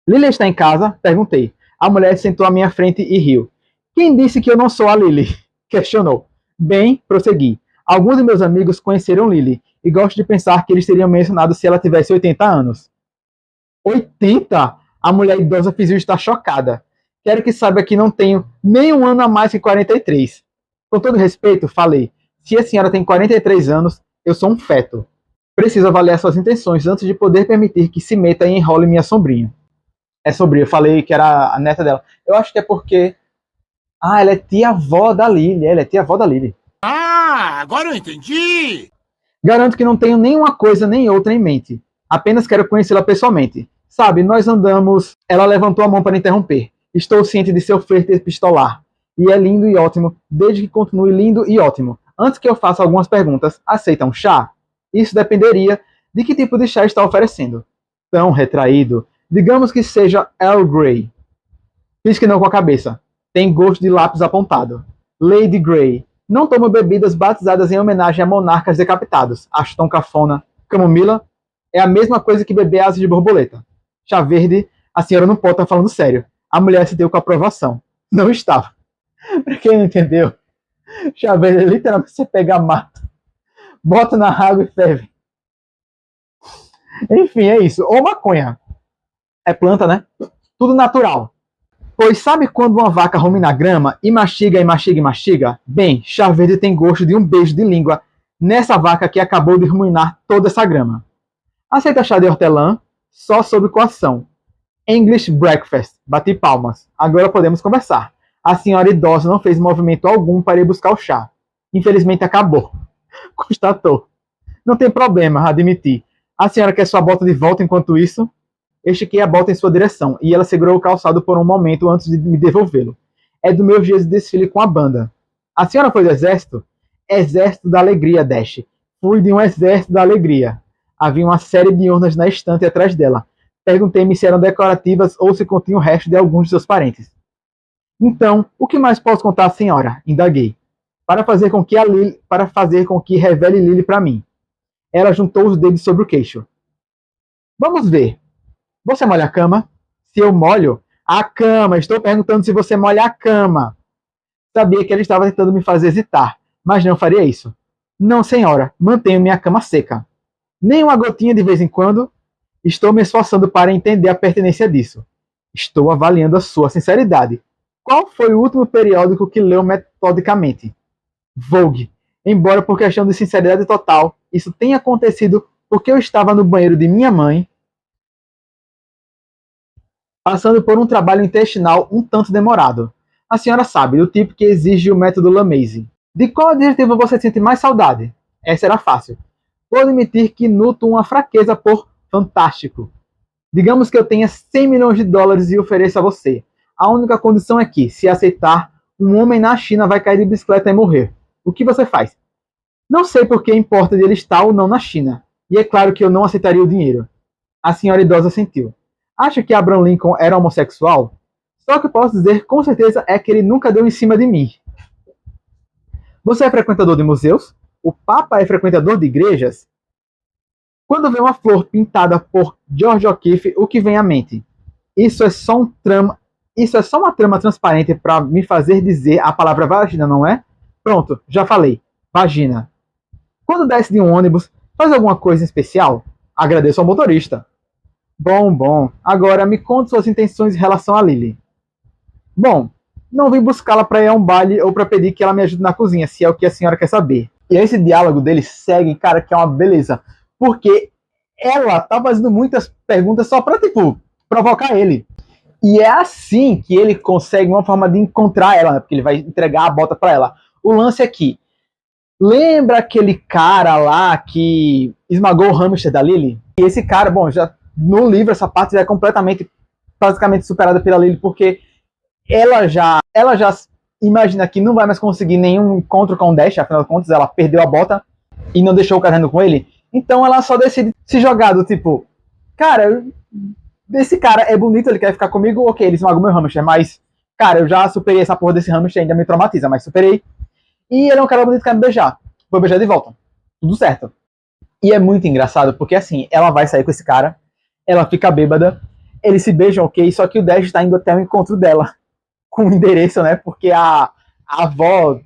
S1: Lily está em casa? Perguntei. A mulher sentou à minha frente e riu. Quem disse que eu não sou a Lily? Questionou. Bem, prossegui. Alguns de meus amigos conheceram Lily, e gosto de pensar que eles teriam mencionado se ela tivesse 80 anos. 80? A mulher idosa fingiu estar chocada. Quero que saiba que não tenho nem um ano a mais que 43. Com todo respeito, falei. Se a senhora tem 43 anos, eu sou um feto. Preciso avaliar suas intenções antes de poder permitir que se meta e enrole minha sobrinha. É sobrinha, eu falei que era a neta dela. Eu acho que é porque... Ah, ela é tia-avó da Lily. Ela é tia-avó da Lily.
S3: Ah, agora eu entendi!
S1: Garanto que não tenho nenhuma coisa nem outra em mente. Apenas quero conhecê-la pessoalmente. Sabe, nós andamos... Ela levantou a mão para interromper. Estou ciente de seu flerte epistolar. E é lindo e ótimo, desde que continue lindo e ótimo. Antes que eu faça algumas perguntas, aceita um chá? Isso dependeria de que tipo de chá está oferecendo. Tão retraído. Digamos que seja Earl Grey. Fiz que não com a cabeça. Tem gosto de lápis apontado. Lady Grey. Não tomo bebidas batizadas em homenagem a monarcas decapitados. Acho tão cafona. Camomila é a mesma coisa que beber asas de borboleta. Chá verde, a senhora não pode estar falando sério. A mulher se deu com aprovação. Não estava. Pra quem não entendeu, chá verde é literalmente você pega a mata, bota na água e ferve. Enfim, é isso. Ou maconha. É planta, né? Tudo natural. Pois sabe quando uma vaca rumina a grama e mastiga e mastiga e mastiga? Bem, chá verde tem gosto de um beijo de língua nessa vaca que acabou de ruminar toda essa grama. Aceita chá de hortelã? Só sob coação. English breakfast. Bati palmas. Agora podemos conversar. A senhora idosa não fez movimento algum para ir buscar o chá. Infelizmente acabou. Constatou. Não tem problema, admiti. A senhora quer sua bota de volta enquanto isso? Estiquei a bota em sua direção, e ela segurou o calçado por um momento antes de me devolvê-lo. É do meu dia de desfile com a banda. A senhora foi do exército? Exército da Alegria, Dash. Fui de um exército da alegria. Havia uma série de urnas na estante atrás dela. Perguntei-me se eram decorativas ou se continham o resto de alguns de seus parentes. Então, o que mais posso contar à senhora? Indaguei. Para fazer com que revele Lily para mim. Ela juntou os dedos sobre o queixo. Vamos ver. Você molha a cama? Se eu molho? A cama. Estou perguntando se você molha a cama. Sabia que ele estava tentando me fazer hesitar, mas não faria isso. Não, senhora. Mantenho minha cama seca. Nem uma gotinha de vez em quando? Estou me esforçando para entender a pertinência disso. Estou avaliando a sua sinceridade. Qual foi o último periódico que leu metodicamente? Vogue. Embora por questão de sinceridade total, isso tenha acontecido porque eu estava no banheiro de minha mãe, passando por um trabalho intestinal um tanto demorado. A senhora sabe, do tipo que exige o método Lamaze. De qual adjetivo você sente mais saudade? Essa era fácil. Vou admitir que noto uma fraqueza por fantástico. Digamos que eu tenha 100 milhões de dólares e ofereça a você. A única condição é que, se aceitar, um homem na China vai cair de bicicleta e morrer. O que você faz? Não sei por que importa de ele estar ou não na China. E é claro que eu não aceitaria o dinheiro. A senhora idosa sentiu. Acha que Abraham Lincoln era homossexual? Só o que posso dizer com certeza é que ele nunca deu em cima de mim. Você é frequentador de museus? O Papa é frequentador de igrejas? Quando vê uma flor pintada por George O'Keeffe, o que vem à mente? Isso é só uma trama transparente para me fazer dizer a palavra vagina, não é? Pronto, já falei. Vagina. Quando desce de um ônibus, faz alguma coisa especial? Agradeço ao motorista. Bom. Agora me conte suas intenções em relação a Lily. Bom, não vim buscá-la para ir a um baile ou para pedir que ela me ajude na cozinha, se é o que a senhora quer saber. E esse diálogo deles segue, cara, que é uma beleza. Porque ela tá fazendo muitas perguntas só pra, tipo, provocar ele. E é assim que ele consegue uma forma de encontrar ela, né? Porque ele vai entregar a bota pra ela. O lance é que, lembra aquele cara lá que esmagou o hamster da Lily? E esse cara, bom, já no livro essa parte já é completamente, basicamente superada pela Lily, porque ela já imagina que não vai mais conseguir nenhum encontro com o Dash, afinal de contas ela perdeu a bota e não deixou o caderno com ele. Então ela só decide se jogar do tipo, cara, esse cara é bonito, ele quer ficar comigo, ok, ele esmagou meu hamster, mas, cara, eu já superei essa porra desse hamster, ainda me traumatiza, mas superei. E ele é um cara bonito que quer me beijar. Vou beijar de volta. Tudo certo. E é muito engraçado, porque assim, ela vai sair com esse cara, ela fica bêbada, eles se beijam, ok, só que o Dash tá indo até o encontro dela, com o endereço, né, porque a avó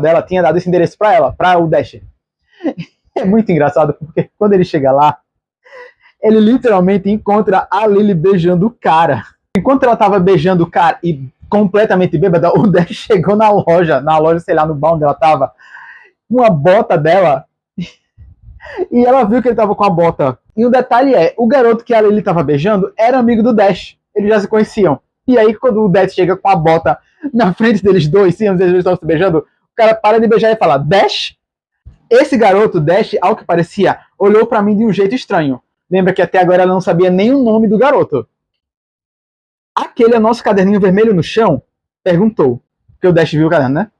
S1: dela tinha dado esse endereço pra ela, pra o Dash. É muito engraçado, porque quando ele chega lá, ele literalmente encontra a Lily beijando o cara. Enquanto ela tava beijando o cara e completamente bêbada, o Dash chegou na loja, sei lá, no bar onde ela tava, uma bota dela, e ela viu que ele tava com a bota. E o detalhe é, o garoto que a Lily tava beijando era amigo do Dash. Eles já se conheciam. E aí, quando o Dash chega com a bota na frente deles dois, sim, eles estão se beijando, o cara para de beijar e fala, Dash? Esse garoto, Dash, ao que parecia, olhou pra mim de um jeito estranho. Lembra que até agora ela não sabia nem o nome do garoto. Aquele é nosso caderninho vermelho no chão? Perguntou. Porque o Dash viu o caderno, né?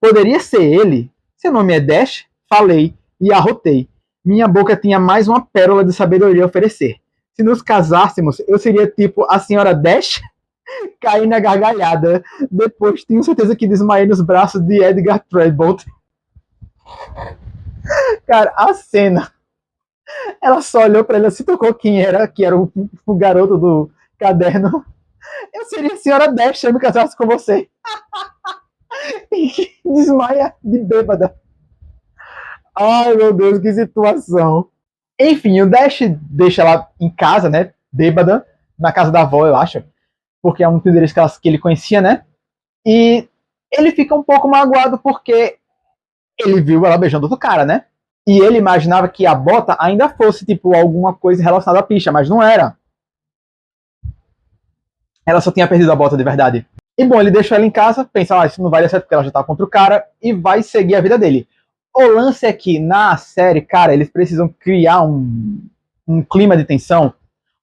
S1: Poderia ser ele? Seu nome é Dash? Falei e arrotei. Minha boca tinha mais uma pérola de sabedoria a oferecer. Se nos casássemos, eu seria tipo a senhora Dash? Caí na gargalhada. Depois tenho certeza que desmaiei nos braços de Edgar Threadbolt. Cara, a cena. Ela só olhou pra ele, se tocou quem era, que era o garoto do caderno. Eu seria a senhora Dash se eu me casasse com você. E desmaia de bêbada. Ai, meu Deus, que situação. Enfim, o Dash deixa ela em casa, né? Bêbada, na casa da avó, eu acho. Porque é um endereço que ele conhecia, né? E ele fica um pouco magoado porque ele viu ela beijando outro cara, né? E ele imaginava que a bota ainda fosse, tipo, alguma coisa relacionada à picha, mas não era. Ela só tinha perdido a bota de verdade. E bom, ele deixou ela em casa, pensa, isso não vai dar certo porque ela já tá contra o cara, e vai seguir a vida dele. O lance é que na série, cara, eles precisam criar um clima de tensão,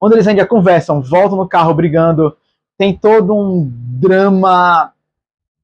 S1: onde eles ainda conversam, voltam no carro brigando, tem todo um drama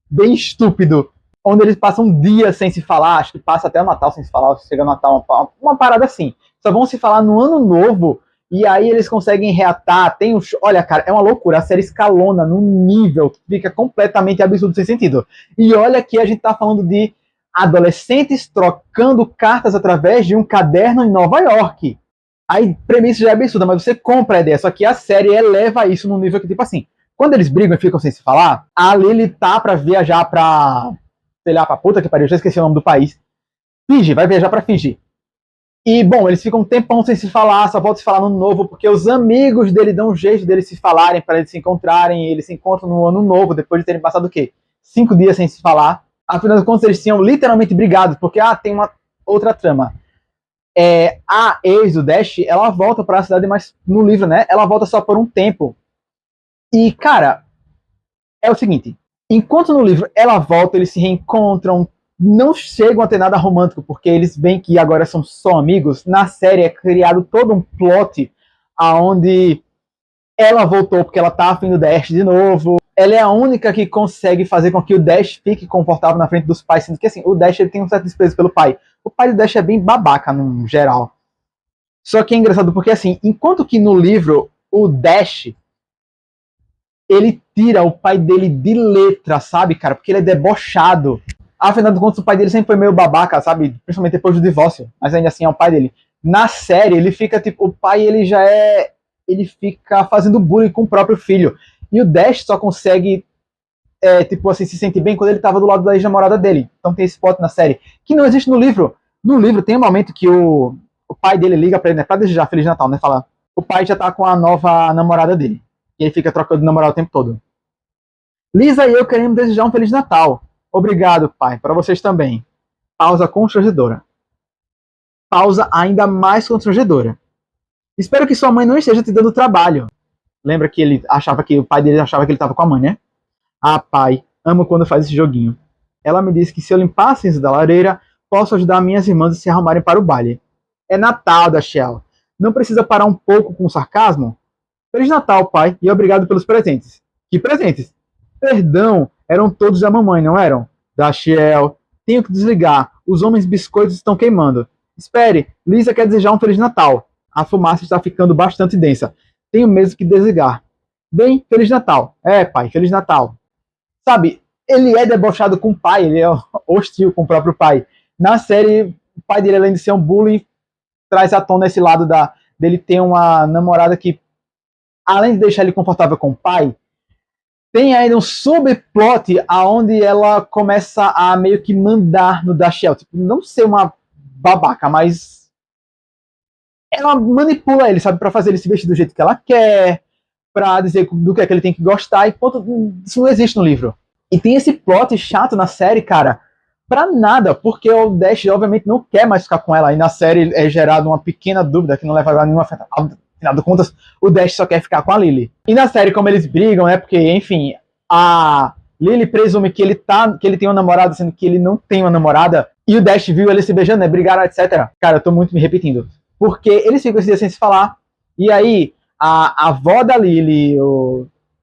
S1: bem estúpido, onde eles passam dias sem se falar, acho que passa até o Natal sem se falar, chega o Natal, uma parada assim. Só vão se falar no Ano Novo, e aí eles conseguem reatar, tem olha, cara, é uma loucura, a série escalona num nível que fica completamente absurdo, sem sentido. E olha que a gente tá falando de adolescentes trocando cartas através de um caderno em Nova York. A premissa já é absurda, mas você compra a ideia, só que a série eleva isso num nível que, tipo assim, quando eles brigam e ficam sem se falar, a Lily tá pra viajar pra, sei lá, pra puta que pariu, já esqueci o nome do país. Fiji, vai viajar pra Fiji. E, bom, eles ficam um tempão sem se falar, só voltam a se falar no novo, porque os amigos dele dão um jeito deles se falarem, para eles se encontrarem, e eles se encontram no ano novo, depois de terem passado o quê? 5 dias sem se falar. Afinal de contas, eles tinham literalmente brigado, porque, tem uma outra trama. A ex do Dash, ela volta para a cidade, mas no livro, né, ela volta só por um tempo. E, cara, é o seguinte, enquanto no livro ela volta, eles se reencontram, não chegam a ter nada romântico, porque eles veem que agora são só amigos. Na série é criado todo um plot aonde ela voltou porque ela tá afim do Dash de novo. Ela é a única que consegue fazer com que o Dash fique confortável na frente dos pais, sendo que assim, o Dash ele tem um certo desprezo pelo pai. O pai do Dash é bem babaca no geral. Só que é engraçado porque assim, enquanto que no livro o Dash ele tira o pai dele de letra, sabe, cara? Porque ele é debochado. Afinal de contas, o pai dele sempre foi meio babaca, sabe? Principalmente depois do divórcio. Mas ainda assim é o pai dele. Na série, ele fica, tipo, o pai, ele já é... Ele fica fazendo bullying com o próprio filho. E o Dash só consegue, tipo assim, se sentir bem quando ele tava do lado da ex-namorada dele. Então tem esse plot na série. Que não existe no livro. No livro tem um momento que o pai dele liga pra ele, né? Pra desejar Feliz Natal, né? Fala, o pai já tá com a nova namorada dele. E ele fica trocando de namorado o tempo todo. Lisa e eu queremos desejar um Feliz Natal. Obrigado, pai. Para vocês também. Pausa constrangedora. Pausa ainda mais constrangedora. Espero que sua mãe não esteja te dando trabalho. Lembra que ele achava que o pai dele achava que ele estava com a mãe, né? Ah, pai, amo quando faz esse joguinho. Ela me disse que se eu limpar a cinza da lareira, posso ajudar minhas irmãs a se arrumarem para o baile. É Natal, Dashiell. Não precisa parar um pouco com o sarcasmo? Feliz Natal, pai, e obrigado pelos presentes. Que presentes? Perdão, eram todos da mamãe, não eram? Dashiell, tenho que desligar. Os homens biscoitos estão queimando. Espere, Lisa quer desejar um Feliz Natal. A fumaça está ficando bastante densa. Tenho mesmo que desligar. Bem, Feliz Natal. É, pai, Feliz Natal. Sabe, ele é debochado com o pai, ele é hostil com o próprio pai. Na série, o pai dele, além de ser um bullying, traz à tona esse lado dele ter uma namorada que, além de deixar ele confortável com o pai, tem ainda um subplot aonde ela começa a meio que mandar no Dashiell. Tipo, não ser uma babaca, mas ela manipula ele, sabe? Pra fazer ele se vestir do jeito que ela quer, pra dizer do que é que ele tem que gostar, enquanto isso não existe no livro. E tem esse plot chato na série, cara, pra nada, porque o Dash obviamente não quer mais ficar com ela, e na série é gerada uma pequena dúvida que não leva a nenhuma... Afinal de contas, o Dash só quer ficar com a Lily. E na série, como eles brigam, né? Porque, enfim, a Lily presume que ele tem uma namorada, sendo que ele não tem uma namorada. E o Dash viu eles se beijando, né? Brigaram, etc. Cara, eu tô muito me repetindo. Porque eles ficam esses dias sem se falar. E aí, a avó da Lily,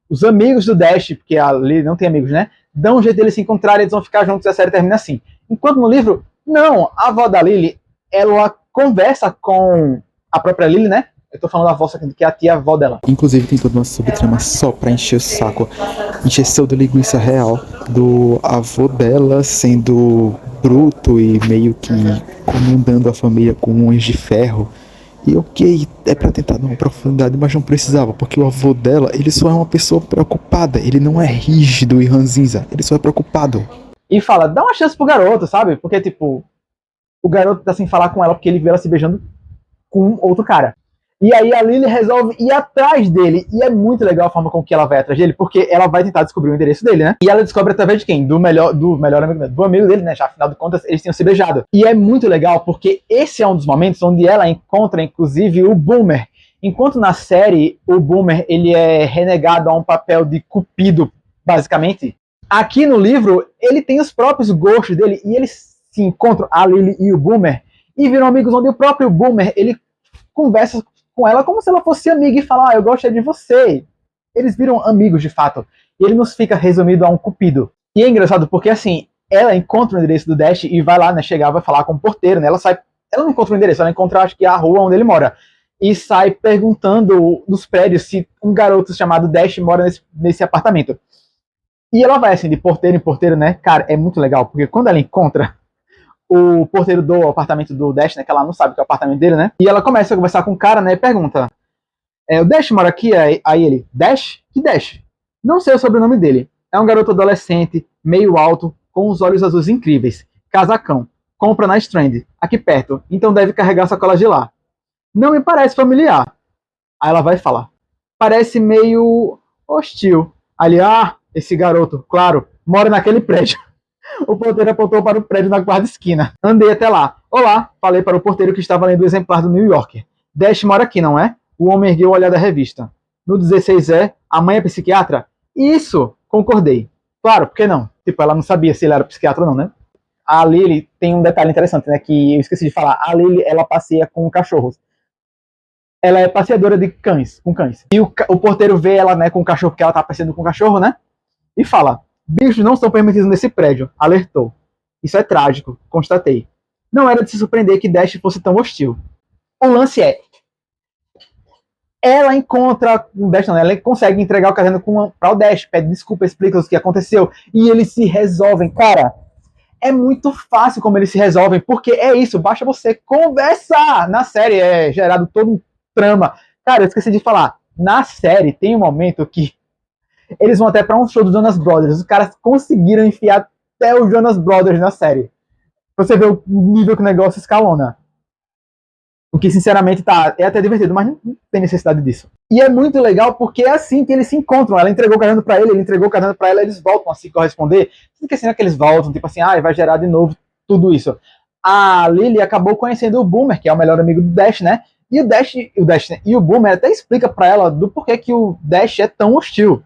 S1: os amigos do Dash, porque a Lily não tem amigos, né? Dão um jeito deles se encontrarem, eles vão ficar juntos e a série termina assim. Enquanto no livro, não. A avó da Lily, ela conversa com a própria Lily, né? Eu tô falando da avó, que é a tia-avó dela.
S2: Inclusive tem toda uma subtrama só pra encher o saco. Encheu de linguiça real do avô dela sendo bruto e meio que comandando a família com unhas de ferro. E ok, é pra tentar dar uma profundidade, mas não precisava, porque o avô dela, ele só é uma pessoa preocupada. Ele não é rígido e ranzinza, ele só é preocupado.
S1: E fala, dá uma chance pro garoto, sabe? Porque, tipo, o garoto tá sem falar com ela porque ele viu ela se beijando com outro cara. E aí a Lily resolve ir atrás dele. E é muito legal a forma com que ela vai atrás dele, porque ela vai tentar descobrir o endereço dele, né? E ela descobre através de quem? Do melhor amigo dele, do amigo dele, né? Já, afinal de contas, eles tinham se beijado. E é muito legal, porque esse é um dos momentos onde ela encontra, inclusive, o Boomer. Enquanto na série, o Boomer, ele é renegado a um papel de cupido, basicamente. Aqui no livro, ele tem os próprios gostos dele, e eles se encontram, a Lily e o Boomer, e viram amigos onde o próprio Boomer, ele conversa com ela como se ela fosse amiga e fala, eu gosto de você. Eles viram amigos de fato. E ele nos fica resumido a um cupido. E é engraçado porque assim, ela encontra o endereço do Dash e vai lá, né, chegar, vai falar com o porteiro, né, ela não encontra o endereço, ela encontra, acho que a rua onde ele mora. E sai perguntando nos prédios se um garoto chamado Dash mora nesse apartamento. E ela vai assim, de porteiro em porteiro, né, cara, é muito legal, porque quando ela encontra o porteiro do apartamento do Dash, né, que ela não sabe que é o apartamento dele, né, e ela começa a conversar com o cara, né, e pergunta, o Dash mora aqui? Aí ele, Dash? Que Dash? Não sei o sobrenome dele. É um garoto adolescente, meio alto, com os olhos azuis incríveis, casacão, compra na Strand, aqui perto, então deve carregar sacolas de lá. Não me parece familiar. Aí ela vai falar. Parece meio hostil. Ali, esse garoto, claro, mora naquele prédio. O porteiro apontou para o prédio na quarta esquina. Andei até lá. Olá, falei para o porteiro que estava lendo o exemplar do New Yorker. Dash mora aqui, não é? O homem ergueu o olhar da revista. No 16 a mãe é psiquiatra? Isso, concordei. Claro, por que não? Tipo, ela não sabia se ele era psiquiatra ou não, né? A Lily tem um detalhe interessante, né? Que eu esqueci de falar. A Lily, ela passeia com cachorros. Ela é passeadora de cães, com cães. E o porteiro vê ela, né, com o cachorro, porque ela tá passeando com o cachorro, né? E fala, bichos não são permitidos nesse prédio. Alertou. Isso é trágico, constatei. Não era de se surpreender que Dash fosse tão hostil. O lance é, ela encontra o Dash, não, ela consegue entregar o caderno para o Dash, pede desculpa, explica o que aconteceu, e eles se resolvem. Cara, é muito fácil como eles se resolvem, porque é isso, basta você conversar. Na série é gerado todo um trama. Cara, eu esqueci de falar, na série tem um momento que eles vão até para um show do Jonas Brothers, os caras conseguiram enfiar até o Jonas Brothers na série. Você vê o nível que o negócio escalona. O que, sinceramente, é até divertido, mas não tem necessidade disso. E é muito legal porque é assim que eles se encontram. Ela entregou o caderno pra ele entregou o caderno pra ela, eles voltam a se corresponder. Não assim, que eles voltam, tipo assim, vai gerar de novo tudo isso. A Lily acabou conhecendo o Boomer, que é o melhor amigo do Dash, né? E o Boomer até explica pra ela do porquê que o Dash é tão hostil.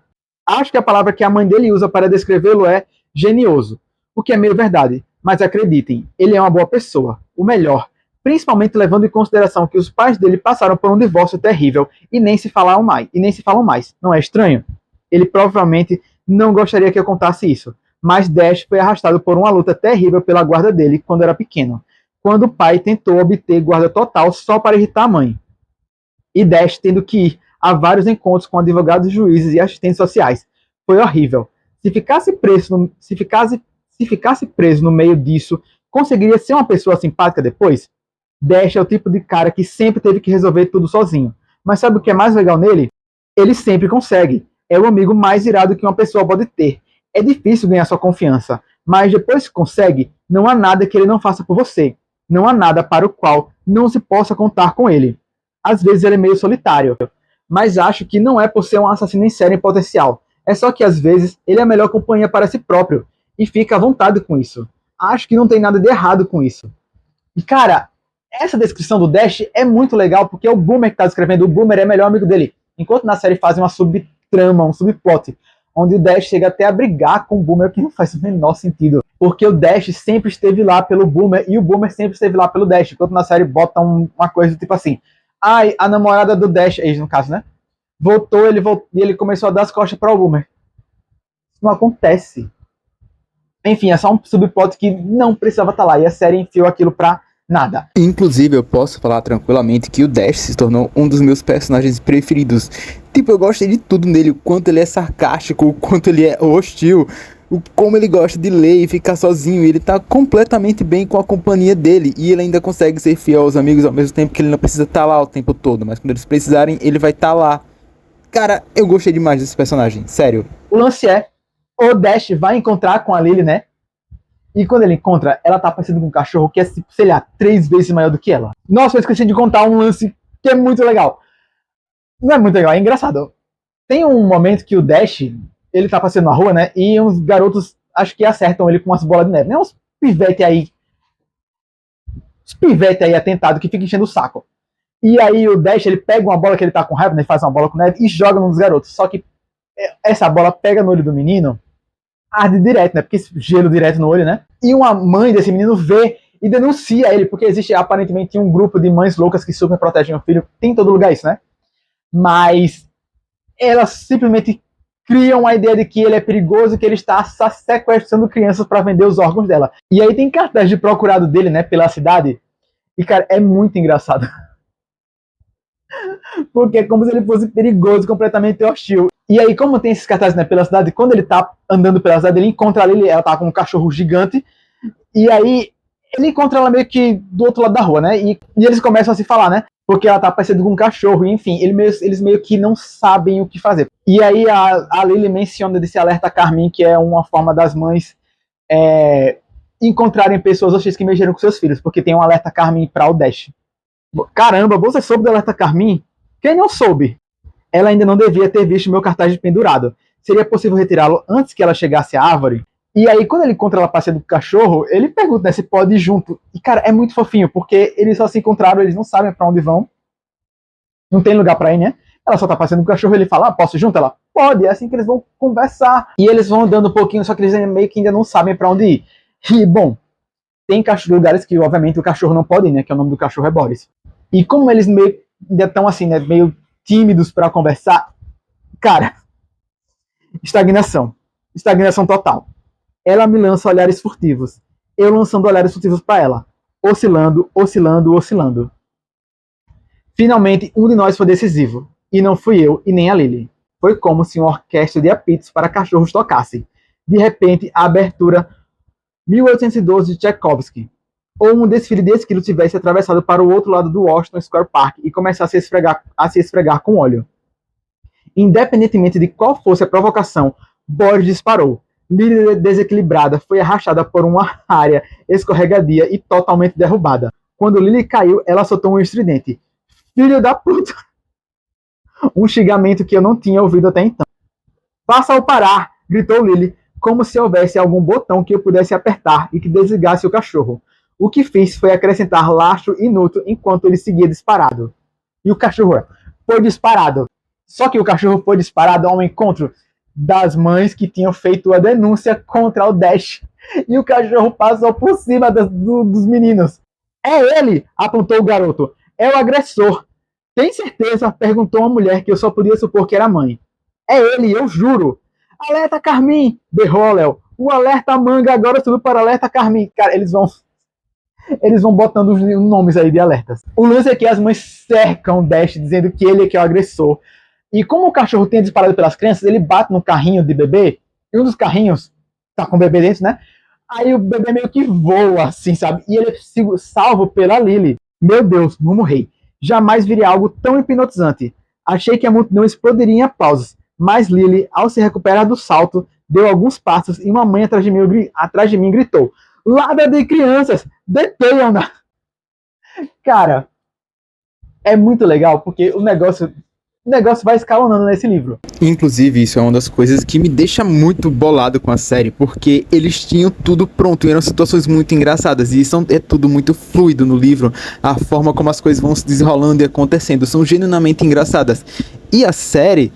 S1: Acho que a palavra que a mãe dele usa para descrevê-lo é genioso, o que é meio verdade. Mas acreditem, ele é uma boa pessoa, o melhor. Principalmente levando em consideração que os pais dele passaram por um divórcio terrível e nem se falam mais. Não é estranho? Ele provavelmente não gostaria que eu contasse isso, mas Dash foi arrastado por uma luta terrível pela guarda dele quando era pequeno, quando o pai tentou obter guarda total só para irritar a mãe. E Dash tendo que ir a vários encontros com advogados, juízes e assistentes sociais. Foi horrível. Se ficasse preso no meio disso, conseguiria ser uma pessoa simpática depois? Dash é o tipo de cara que sempre teve que resolver tudo sozinho. Mas sabe o que é mais legal nele? Ele sempre consegue. É o amigo mais irado que uma pessoa pode ter. É difícil ganhar sua confiança, mas depois que consegue, não há nada que ele não faça por você. Não há nada para o qual não se possa contar com ele. Às vezes ele é meio solitário, mas acho que não é por ser um assassino em série em potencial. É só que às vezes ele é a melhor companhia para si próprio e fica à vontade com isso. Acho que não tem nada de errado com isso. E cara, essa descrição do Dash é muito legal, porque é o Boomer que está descrevendo. O Boomer é o melhor amigo dele. Enquanto na série fazem uma subtrama, um subplot, onde o Dash chega até a brigar com o Boomer, o que não faz o menor sentido. Porque o Dash sempre esteve lá pelo Boomer e o Boomer sempre esteve lá pelo Dash. Enquanto na série botam uma coisa tipo assim, a namorada do Dash, no caso, né? Voltou e ele começou a dar as costas para o Boomer. Isso não acontece. Enfim, é só um subplot que não precisava estar lá. E a série enfiou aquilo pra nada.
S2: Inclusive, eu posso falar tranquilamente que o Dash se tornou um dos meus personagens preferidos. Tipo, eu gostei de tudo nele, o quanto ele é sarcástico, o quanto ele é hostil, como ele gosta de ler e ficar sozinho. Ele tá completamente bem com a companhia dele, e ele ainda consegue ser fiel aos amigos ao mesmo tempo que ele não precisa estar lá o tempo todo, mas quando eles precisarem, ele vai estar lá. Cara, eu gostei demais desse personagem, sério.
S1: O lance é, o Dash vai encontrar com a Lily, né? E quando ele encontra, ela tá parecendo com um cachorro que é, sei lá, 3 vezes maior do que ela. Nossa, eu esqueci de contar um lance que é muito legal. Não é muito legal, é engraçado. Tem um momento que o Dash, ele tá passeando na rua, né? E uns garotos, acho que acertam ele com umas bolas de neve, né? Uns pivete aí atentado que fica enchendo o saco. E aí o Dash, ele pega uma bola que ele tá com raiva, né? Faz uma bola com neve e joga nos garotos. Só que essa bola pega no olho do menino, arde direto, né? Porque gelo direto no olho, né? E uma mãe desse menino vê e denuncia ele, porque existe aparentemente um grupo de mães loucas que super protegem o filho. Tem em todo lugar isso, né? Mas elas simplesmente criam a ideia de que ele é perigoso e que ele está sequestrando crianças para vender os órgãos dela. E aí tem cartaz de procurado dele, né? Pela cidade. E, cara, é muito engraçado. Porque é como se ele fosse perigoso, completamente hostil. E aí, como tem esses cartazes, né, pela cidade, quando ele tá andando pela cidade, ele encontra ali, ela tá com um cachorro gigante, e aí ele encontra ela meio que do outro lado da rua, né, e eles começam a se falar, né, porque ela tá parecendo com um cachorro, e enfim, eles meio que não sabem o que fazer. E aí a Lily menciona desse alerta Carmin, que é uma forma das mães encontrarem pessoas hostis que mexeram com seus filhos, porque tem um alerta Carmin para o Dash. Caramba, você soube do alerta Carmin? Quem não soube? Ela ainda não devia ter visto meu cartaz de pendurado. Seria possível retirá-lo antes que ela chegasse à árvore? E aí, quando ele encontra ela passeando com o cachorro, ele pergunta, né, se pode ir junto. E, cara, é muito fofinho, porque eles só se encontraram, eles não sabem para onde vão. Não tem lugar para ir, né? Ela só tá passeando com o cachorro, ele fala, posso ir junto? Ela, pode, é assim que eles vão conversar. E eles vão andando um pouquinho, só que eles meio que ainda não sabem para onde ir. E, bom, tem lugares que, obviamente, o cachorro não pode ir, né? Que é o nome do cachorro é Boris. E como eles meio ainda estão assim, né? Meio tímidos para conversar, cara, estagnação. Estagnação total. Ela me lança olhares furtivos. Eu lançando olhares furtivos para ela. Oscilando, oscilando, oscilando. Finalmente, um de nós foi decisivo. E não fui eu e nem a Lily. Foi como se uma orquestra de apitos para cachorros tocasse. De repente, a abertura 1812 de Tchaikovsky. Ou um desfile de esquilo tivesse atravessado para o outro lado do Washington Square Park e começasse a se esfregar com óleo. Independentemente de qual fosse a provocação, Boris disparou. Lily, desequilibrada, foi arrastada por uma área escorregadia e totalmente derrubada. Quando Lily caiu, ela soltou um estridente. Filho da puta! Um xingamento que eu não tinha ouvido até então. Faça-o parar! Gritou Lily, como se houvesse algum botão que eu pudesse apertar e que desligasse o cachorro. O que fiz foi acrescentar lastro inútil enquanto ele seguia disparado. E o cachorro foi disparado. Só que o cachorro foi disparado ao encontro das mães que tinham feito a denúncia contra o Dash. E o cachorro passou por cima dos meninos. É ele! Apontou o garoto. É o agressor. Tem certeza? Perguntou uma mulher que eu só podia supor que era mãe. É ele, eu juro. Alerta Carmin! Berrou Léo. O alerta manga agora subiu para alerta Carmin. Cara, eles vão botando os nomes aí de alertas. O lance é que as mães cercam o Dash, dizendo que ele é que é o agressor. E como o cachorro tem disparado pelas crianças, ele bate no carrinho de bebê, e um dos carrinhos tá com o bebê dentro, né? Aí o bebê meio que voa, assim, sabe? E ele é salvo pela Lily. Meu Deus, não morri. Jamais viria algo tão hipnotizante. Achei que a multidão explodiria em aplausos, mas Lily, ao se recuperar do salto, deu alguns passos e uma mãe atrás de mim gritou: Ladra de crianças! Detenham-na! Cara, é muito legal, porque o negócio vai escalonando nesse livro.
S2: Inclusive, isso é uma das coisas que me deixa muito bolado com a série, porque eles tinham tudo pronto e eram situações muito engraçadas, e isso é tudo muito fluido no livro, a forma como as coisas vão se desenrolando e acontecendo, são genuinamente engraçadas. E a série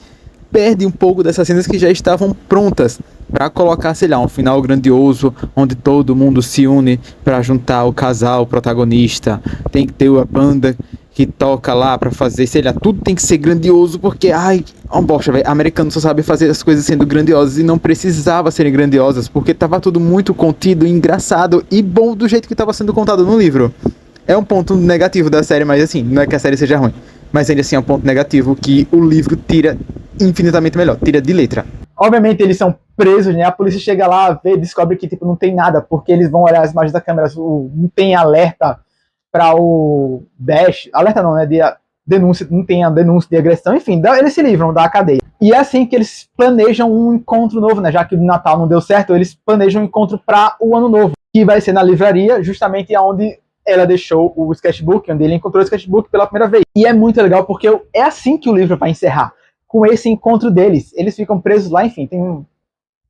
S2: perde um pouco dessas cenas que já estavam prontas para colocar, sei lá, um final grandioso, onde todo mundo se une para juntar o casal, o protagonista, tem que ter a banda que toca lá pra fazer, sei lá, tudo tem que ser grandioso, porque, ai, ó, bosta, velho, americano só sabe fazer as coisas sendo grandiosas, e não precisava serem grandiosas, porque tava tudo muito contido, engraçado e bom do jeito que tava sendo contado no livro. É um ponto negativo da série, mas assim, não é que a série seja ruim, mas ainda assim é um ponto negativo que o livro tira infinitamente melhor, tira de letra.
S1: Obviamente eles são presos, né? A polícia chega lá, vê, descobre que tipo não tem nada, porque eles vão olhar as imagens da câmera, não tem alerta para o Dash, alerta não, né, de denúncia, não tem a denúncia de agressão, enfim, eles se livram da cadeia. E é assim que eles planejam um encontro novo, né, já que o Natal não deu certo, eles planejam um encontro para o Ano Novo, que vai ser na livraria, justamente onde ela deixou o sketchbook, onde ele encontrou o sketchbook pela primeira vez. E é muito legal, porque é assim que o livro vai encerrar, com esse encontro deles. Eles ficam presos lá, enfim,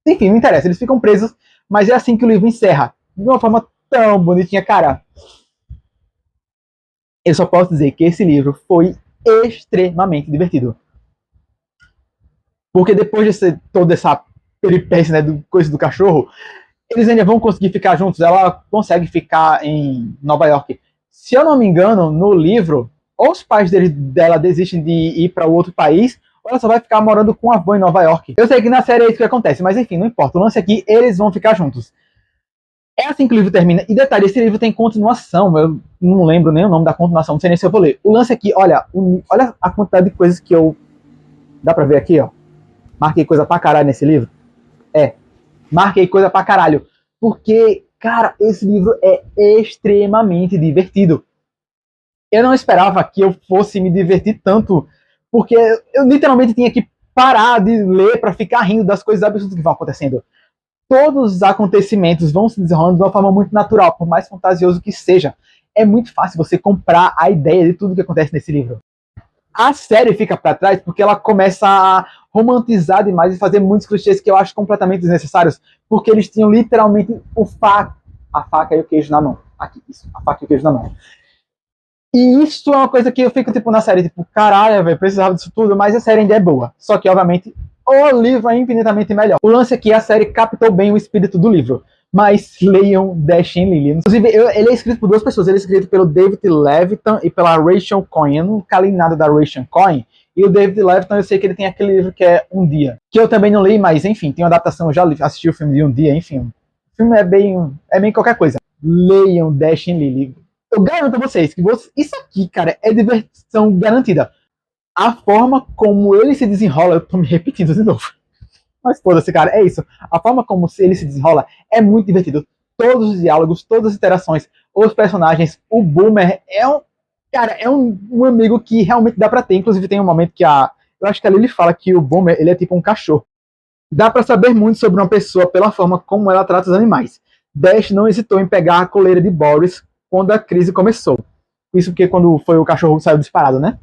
S1: enfim, não interessa, eles ficam presos, mas é assim que o livro encerra, de uma forma tão bonitinha, cara. Eu só posso dizer que esse livro foi extremamente divertido. Porque depois de toda essa peripécia, né, do coisa do cachorro, eles ainda vão conseguir ficar juntos. Ela consegue ficar em Nova York. Se eu não me engano, no livro, ou os pais dela desistem de ir para outro país, ou ela só vai ficar morando com a avó em Nova York. Eu sei que na série é isso que acontece, mas enfim, não importa. O lance aqui, eles vão ficar juntos. É assim que o livro termina. E detalhe, esse livro tem continuação. Eu não lembro nem o nome da continuação, não sei nem se eu vou ler. O lance aqui, olha a quantidade de coisas que eu... Dá pra ver aqui, ó. Marquei coisa pra caralho nesse livro. Marquei coisa pra caralho. Porque, cara, esse livro é extremamente divertido. Eu não esperava que eu fosse me divertir tanto. Porque eu literalmente tinha que parar de ler pra ficar rindo das coisas absurdas que vão acontecendo. todos os acontecimentos vão se desenrolando de uma forma muito natural, por mais fantasioso que seja. É muito fácil você comprar a ideia de tudo que acontece nesse livro. A série fica para trás porque ela começa a romantizar demais e fazer muitos clichês que eu acho completamente desnecessários, porque eles tinham literalmente a faca e o queijo na mão. Aqui, isso, a faca e o queijo na mão. E isso é uma coisa que eu fico tipo na série, tipo, caralho, velho, precisava disso tudo, mas a série ainda é boa. Só que, obviamente, o livro é infinitamente melhor. O lance aqui é que a série captou bem o espírito do livro. Mas leiam Dashing Lily. Inclusive, ele é escrito por duas pessoas. Ele é escrito pelo David Levitan e pela Rachel Cohn. Eu nunca li nada da Rachel Cohn. E o David Levitan, eu sei que ele tem aquele livro que é Um Dia. Que eu também não li, mas enfim, tem uma adaptação. Eu já assisti o filme de Um Dia, enfim. O filme é bem qualquer coisa. Leiam Dashing Lily. Eu garanto a vocês que isso aqui, cara, é diversão garantida. A forma como ele se desenrola, eu tô me repetindo de novo. Mas foda-se, cara, é isso. A forma como ele se desenrola é muito divertido. Todos os diálogos, todas as interações, os personagens, o Boomer é um amigo que realmente dá pra ter. Inclusive tem um momento que eu acho que a Lily fala que o Boomer, ele é tipo um cachorro. Dá pra saber muito sobre uma pessoa pela forma como ela trata os animais. Dash não hesitou em pegar a coleira de Boris quando a crise começou. Isso porque quando foi o cachorro que saiu disparado, né?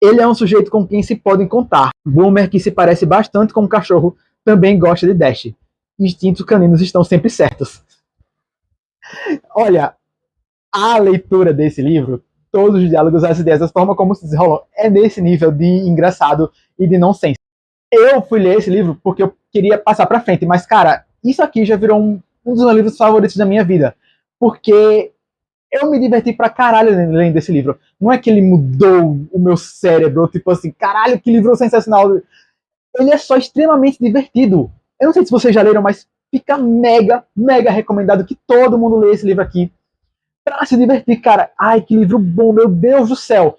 S1: Ele é um sujeito com quem se podem contar. Boomer, que se parece bastante com um cachorro, também gosta de Dash. Instintos caninos estão sempre certos. Olha, a leitura desse livro, todos os diálogos, as ideias, a forma como se desenrolou, é nesse nível de engraçado e de nonsense. Eu fui ler esse livro porque eu queria passar pra frente, mas, cara, isso aqui já virou um dos meus livros favoritos da minha vida. Porque eu me diverti pra caralho lendo esse livro. Não é que ele mudou o meu cérebro, tipo assim, caralho, que livro sensacional. Ele é só extremamente divertido. Eu não sei se vocês já leram, mas fica mega, mega recomendado que todo mundo leia esse livro aqui pra se divertir, cara. Ai, que livro bom, meu Deus do céu.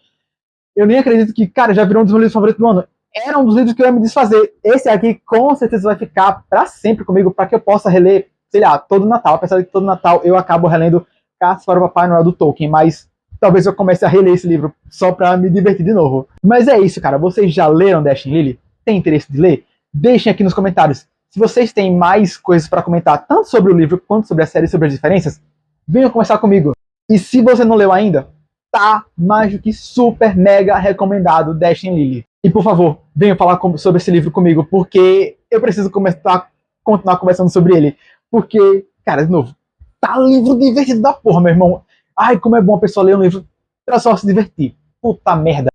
S1: Eu nem acredito que, cara, já virou um dos meus livros favoritos do ano. Era um dos livros que eu ia me desfazer. Esse aqui com certeza vai ficar pra sempre comigo, pra que eu possa reler, sei lá, todo Natal. Apesar de que todo Natal eu acabo relendo Caça para o Papai Noel do Tolkien, mas talvez eu comece a reler esse livro só pra me divertir de novo. Mas é isso, cara. Vocês já leram Dashing Lily? Tem interesse de ler? Deixem aqui nos comentários. Se vocês têm mais coisas para comentar, tanto sobre o livro quanto sobre a série, sobre as diferenças, venham conversar comigo. E se você não leu ainda, tá mais do que super mega recomendado Dashing Lily. E por favor, venham falar sobre esse livro comigo, porque eu preciso continuar conversando sobre ele. Porque, cara, de novo, tá livro divertido da porra, meu irmão. Ai, como é bom a pessoa ler um livro pra só se divertir. Puta merda.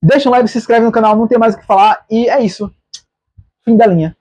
S1: Deixa um like, se inscreve no canal, não tem mais o que falar. E é isso. Fim da linha.